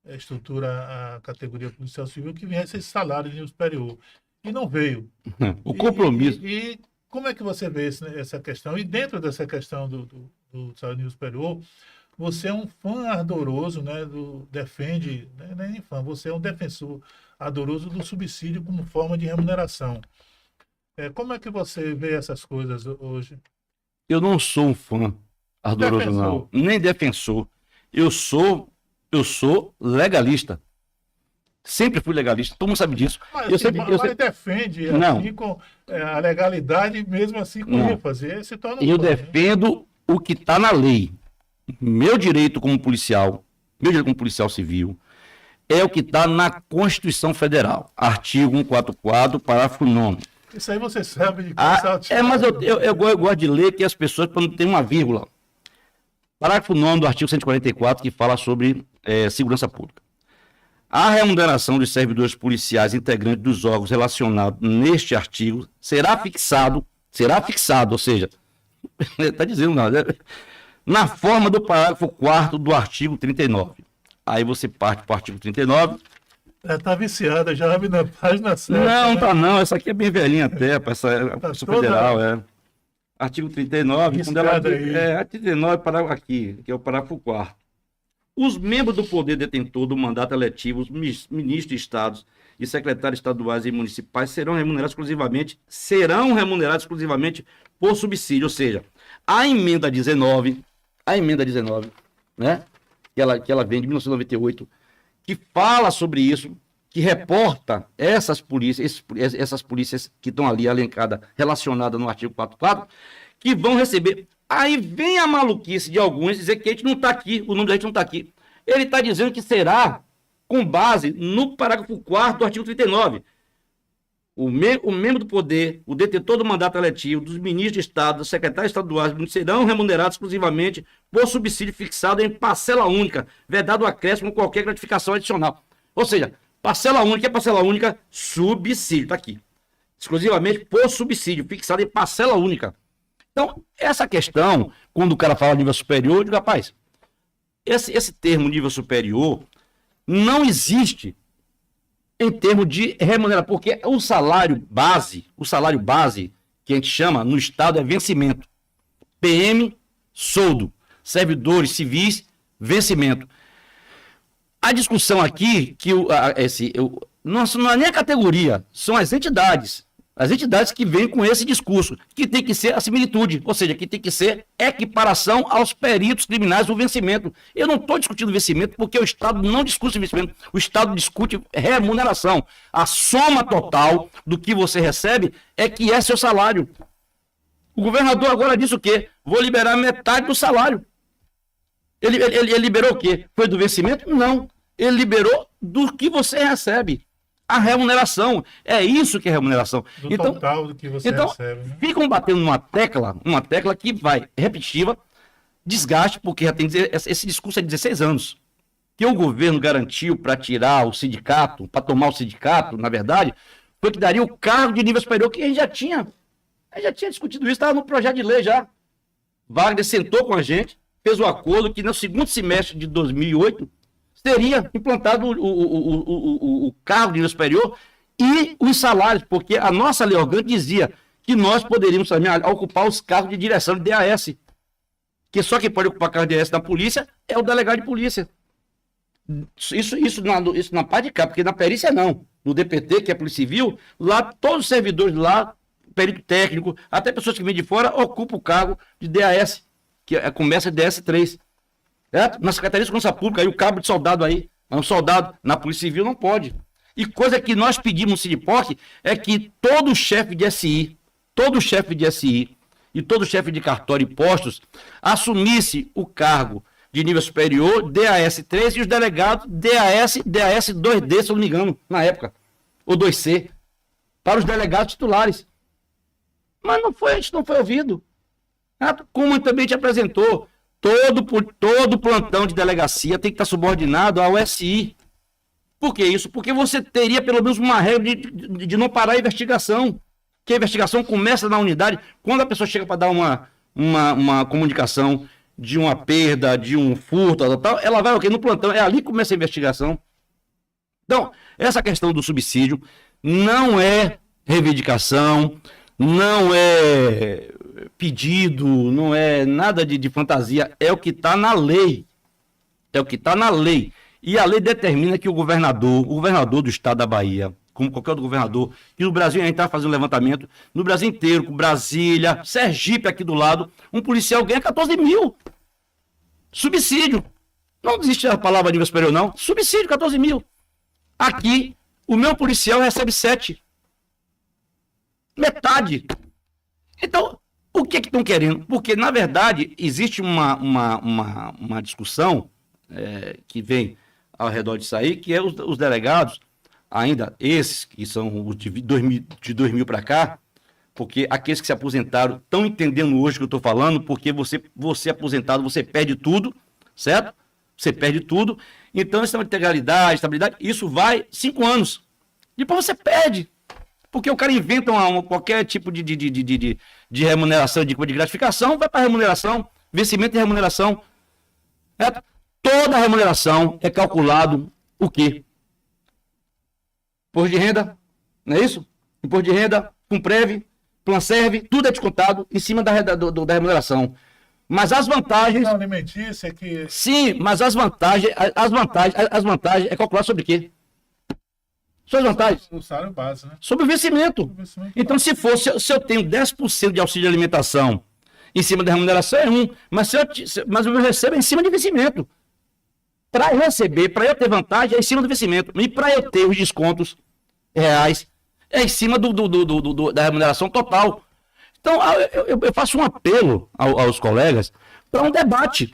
estrutura a categoria policial civil, que viesse esse salário de nível superior. E não veio. O compromisso... E como é que você vê essa questão? E dentro dessa questão do salário nível superior, você é um fã ardoroso, né, defende, né, nem fã, você é um defensor ardoroso do subsídio como forma de remuneração. Como é que você vê essas coisas hoje? Eu não sou um fã ardoroso, não. Nem defensor. Eu sou legalista. Sempre fui legalista, todo mundo sabe disso. Mas eu sempre defende assim, com a legalidade, mesmo assim com ênfase. Eu defendo o que está na lei. Meu direito como policial civil, é o que está na Constituição Federal. Artigo 144, parágrafo 9º. Isso aí você sabe de que mas eu gosto de ler que as pessoas, quando tem uma vírgula. Parágrafo 9º do artigo 144, que fala sobre segurança pública. A remuneração dos servidores policiais integrantes dos órgãos relacionados neste artigo será fixado, ou seja, está dizendo nada, na forma do parágrafo 4º do artigo 39. Aí você parte para o artigo 39. Está viciada, já abre na página certa. Não, né? Tá não, essa aqui é bem velhinha até, para essa tá federal, Artigo 39, quando ela artigo 39, parágrafo aqui, que é o parágrafo 4º. Os membros do poder detentor do mandato eletivo, os ministros de estados e secretários estaduais e municipais serão remunerados exclusivamente por subsídio, ou seja, a emenda 19, né, que ela vem de 1998, que fala sobre isso, que reporta essas polícias que estão ali elencadas, relacionadas no artigo 44, que vão receber. Aí vem a maluquice de alguns dizer que a gente não está aqui, o nome da gente não está aqui. Ele está dizendo que será com base no parágrafo 4º do artigo 39. o membro do poder, o detentor do mandato eletivo, dos ministros de Estado, dos secretários estaduais, serão remunerados exclusivamente por subsídio fixado em parcela única, vedado o acréscimo com qualquer gratificação adicional. Ou seja, parcela única é parcela única, subsídio, está aqui. Exclusivamente por subsídio, fixado em parcela única. Então, essa questão, quando o cara fala nível superior, eu digo, rapaz, esse termo nível superior não existe em termos de remuneração, porque o salário base, que a gente chama no Estado é vencimento. PM, soldo. Servidores civis, vencimento. A discussão aqui, não é nem a categoria, são as entidades. As entidades que vêm com esse discurso, que tem que ser a similitude, ou seja, que tem que ser equiparação aos peritos criminais do vencimento. Eu não estou discutindo vencimento porque o Estado não discute vencimento, o Estado discute remuneração. A soma total do que você recebe é que é seu salário. O governador agora disse o quê? Vou liberar metade do salário. Ele liberou o quê? Foi do vencimento? Não. Ele liberou do que você recebe. A remuneração, é isso que é remuneração. Do total do que você recebe. Né? Ficam batendo uma tecla que vai repetitiva, desgaste, porque já tem esse discurso é de 16 anos. Que o governo garantiu para tirar o sindicato, para tomar o sindicato, na verdade, foi que daria o cargo de nível superior, que a gente já tinha discutido isso, estava no projeto de lei já. Wagner sentou com a gente, fez um acordo que no segundo semestre de 2008, teria implantado o cargo de nível superior e os salários, porque a nossa lei orgânica dizia que nós poderíamos também ocupar os cargos de direção de DAS, que só quem pode ocupar cargo de DAS na polícia é o delegado de polícia. Isso na parte de cá, porque na perícia não. No DPT, que é a Polícia Civil, lá todos os servidores lá, perito técnico, até pessoas que vêm de fora, ocupam o cargo de DAS, que começa de DS3. Na Secretaria de Segurança Pública, aí o cabo de soldado aí, um soldado na Polícia Civil não pode. E coisa que nós pedimos no CIDPOC é que todo chefe de SI e todo chefe de cartório e postos assumisse o cargo de nível superior, DAS3, e os delegados DAS 2D, se eu não me engano, na época, ou 2C, para os delegados titulares. Mas a gente não foi ouvido. Como também te apresentou, todo plantão de delegacia tem que estar subordinado ao SI. Por que isso? Porque você teria pelo menos uma regra de não parar a investigação. Que a investigação começa na unidade. Quando a pessoa chega para dar uma comunicação de uma perda, de um furto, tal, ela vai no plantão. É ali que começa a investigação. Então, essa questão do subsídio não é reivindicação, não é pedido, não é nada de fantasia, é o que está na lei. É o que está na lei. E a lei determina que o governador do estado da Bahia, como qualquer outro governador, que no Brasil a gente está fazendo levantamento, no Brasil inteiro, com Brasília, Sergipe aqui do lado, um policial ganha 14 mil. Subsídio. Não existe a palavra nível superior, não. Subsídio, 14 mil. Aqui, o meu policial recebe 7. Metade. Então, o que estão querendo? Porque, na verdade, existe uma discussão que vem ao redor disso aí, que é os delegados, ainda esses que são os de 2000 para cá, porque aqueles que se aposentaram estão entendendo hoje o que eu estou falando, porque você aposentado, você perde tudo, certo? Você perde tudo. Então, essa integralidade, estabilidade, isso vai 5 anos. Depois você perde. Porque o cara inventa qualquer tipo de remuneração, de gratificação, vai para remuneração, vencimento e remuneração. Toda remuneração é calculado o quê? Imposto de renda, não é isso? Imposto de renda, Cumprev, Planserve, tudo é descontado em cima da remuneração. Mas as vantagens... Não, alimentícia que... Sim, mas as vantagens é calculado sobre o quê? Sobre as vantagens. O salário base, né? Sobre o vencimento. Então, se eu tenho 10% de auxílio de alimentação em cima da remuneração, é 1. Mas o meu recebo é em cima de vencimento. Para eu receber, para eu ter vantagem, é em cima do vencimento. E para eu ter os descontos reais, é em cima da remuneração total. Então, eu faço um apelo aos colegas para um debate.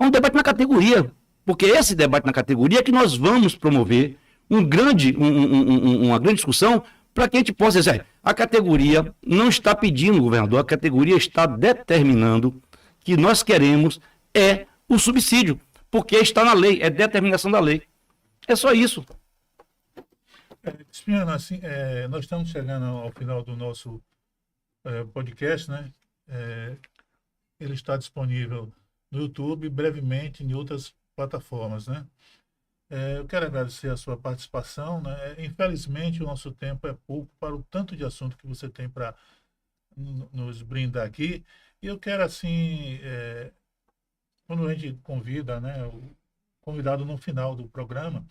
Um debate na categoria. Porque esse debate na categoria é que nós vamos promover uma grande discussão para que a gente possa dizer, a categoria não está pedindo, governador, a categoria está determinando que nós queremos o subsídio, porque está na lei, é determinação da lei. É só isso. Espiano, assim, nós estamos chegando ao final do nosso podcast, né? Ele está disponível no YouTube, brevemente em outras plataformas, né? Eu quero agradecer a sua participação, né? Infelizmente, o nosso tempo é pouco para o tanto de assunto que você tem para nos brindar aqui. E eu quero, assim, quando a gente convida, né, o convidado no final do programa,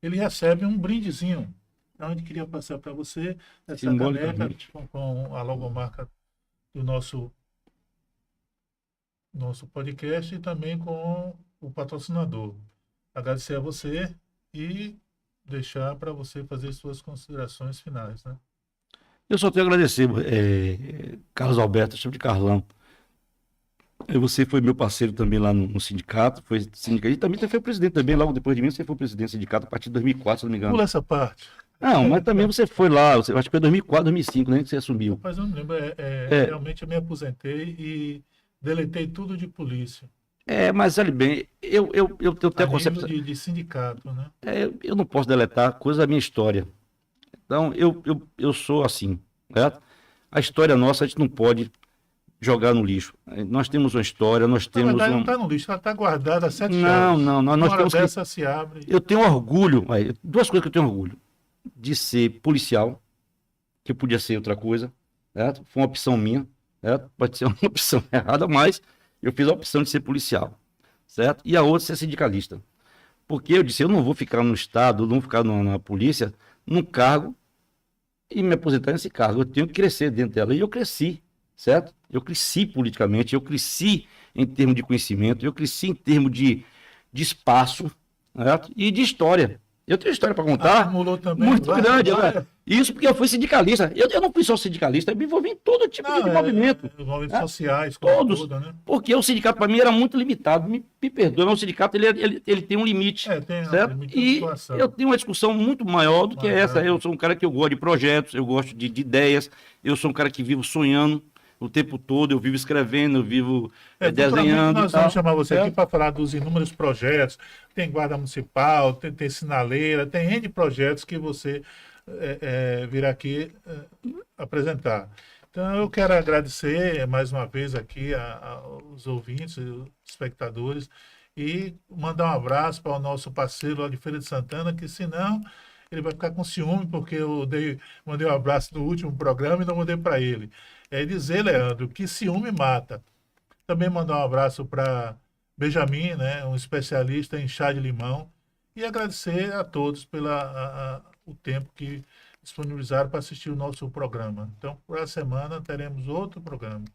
ele recebe um brindezinho. Então, a gente queria passar para você essa caneca com a logomarca do nosso podcast e também com o patrocinador. Agradecer a você e deixar para você fazer suas considerações finais, né? Eu só tenho a agradecer, Carlos Alberto, chamo de Carlão. Você foi meu parceiro também lá no sindicato, e também você foi presidente também, logo depois de mim você foi presidente do sindicato a partir de 2004, se não me engano. Pula essa parte. Não, mas também você foi lá, acho que foi 2004, 2005, né, que você assumiu. Mas eu não lembro, realmente eu me aposentei e deletei tudo de polícia. Mas olha bem, eu tenho a concepção... de sindicato, né? Eu não posso deletar coisa da minha história. Então, eu sou assim, certo? A história nossa a gente não pode jogar no lixo. Nós temos uma história, nós temos... Não está no lixo, ela está guardada a 7 chaves. Não, nós temos dessa se abre. Eu tenho orgulho, duas coisas que eu tenho orgulho. De ser policial, que podia ser outra coisa, certo? Foi uma opção minha, certo? Pode ser uma opção errada, mas eu fiz a opção de ser policial, certo? E a outra ser sindicalista. Porque eu disse, eu não vou ficar no Estado, não vou ficar na polícia, num cargo e me aposentar nesse cargo. Eu tenho que crescer dentro dela. E eu cresci, certo? Eu cresci politicamente, eu cresci em termos de conhecimento, eu cresci em termos de espaço, certo? E de história. Eu tenho história para contar também, muito grande. Isso porque eu fui sindicalista. Eu não fui só sindicalista, eu me envolvi em todo tipo de movimento. Movimentos sociais, todos. Tudo, né? Porque o sindicato para mim era muito limitado. Me perdoe, mas o sindicato ele tem um limite. Tem certo? Um limite de situação. Eu tenho uma discussão muito maior do que essa. Eu sou um cara que eu gosto de projetos, eu gosto de ideias, eu sou um cara que vivo sonhando o tempo todo, eu vivo escrevendo, eu vivo desenhando. Nós vamos chamar você aqui para falar dos inúmeros projetos. Tem guarda municipal, tem sinaleira, tem N projetos que você virá aqui apresentar. Então, eu quero agradecer mais uma vez aqui aos ouvintes, os espectadores, e mandar um abraço para o nosso parceiro lá de Feira de Santana, que senão ele vai ficar com ciúme, porque eu mandei um abraço no último programa e não mandei para ele. É dizer, Leandro, que ciúme mata. Também mandar um abraço para Benjamin, né, um especialista em chá de limão, e agradecer a todos pelo o tempo que disponibilizaram para assistir o nosso programa. Então, por a semana, teremos outro programa.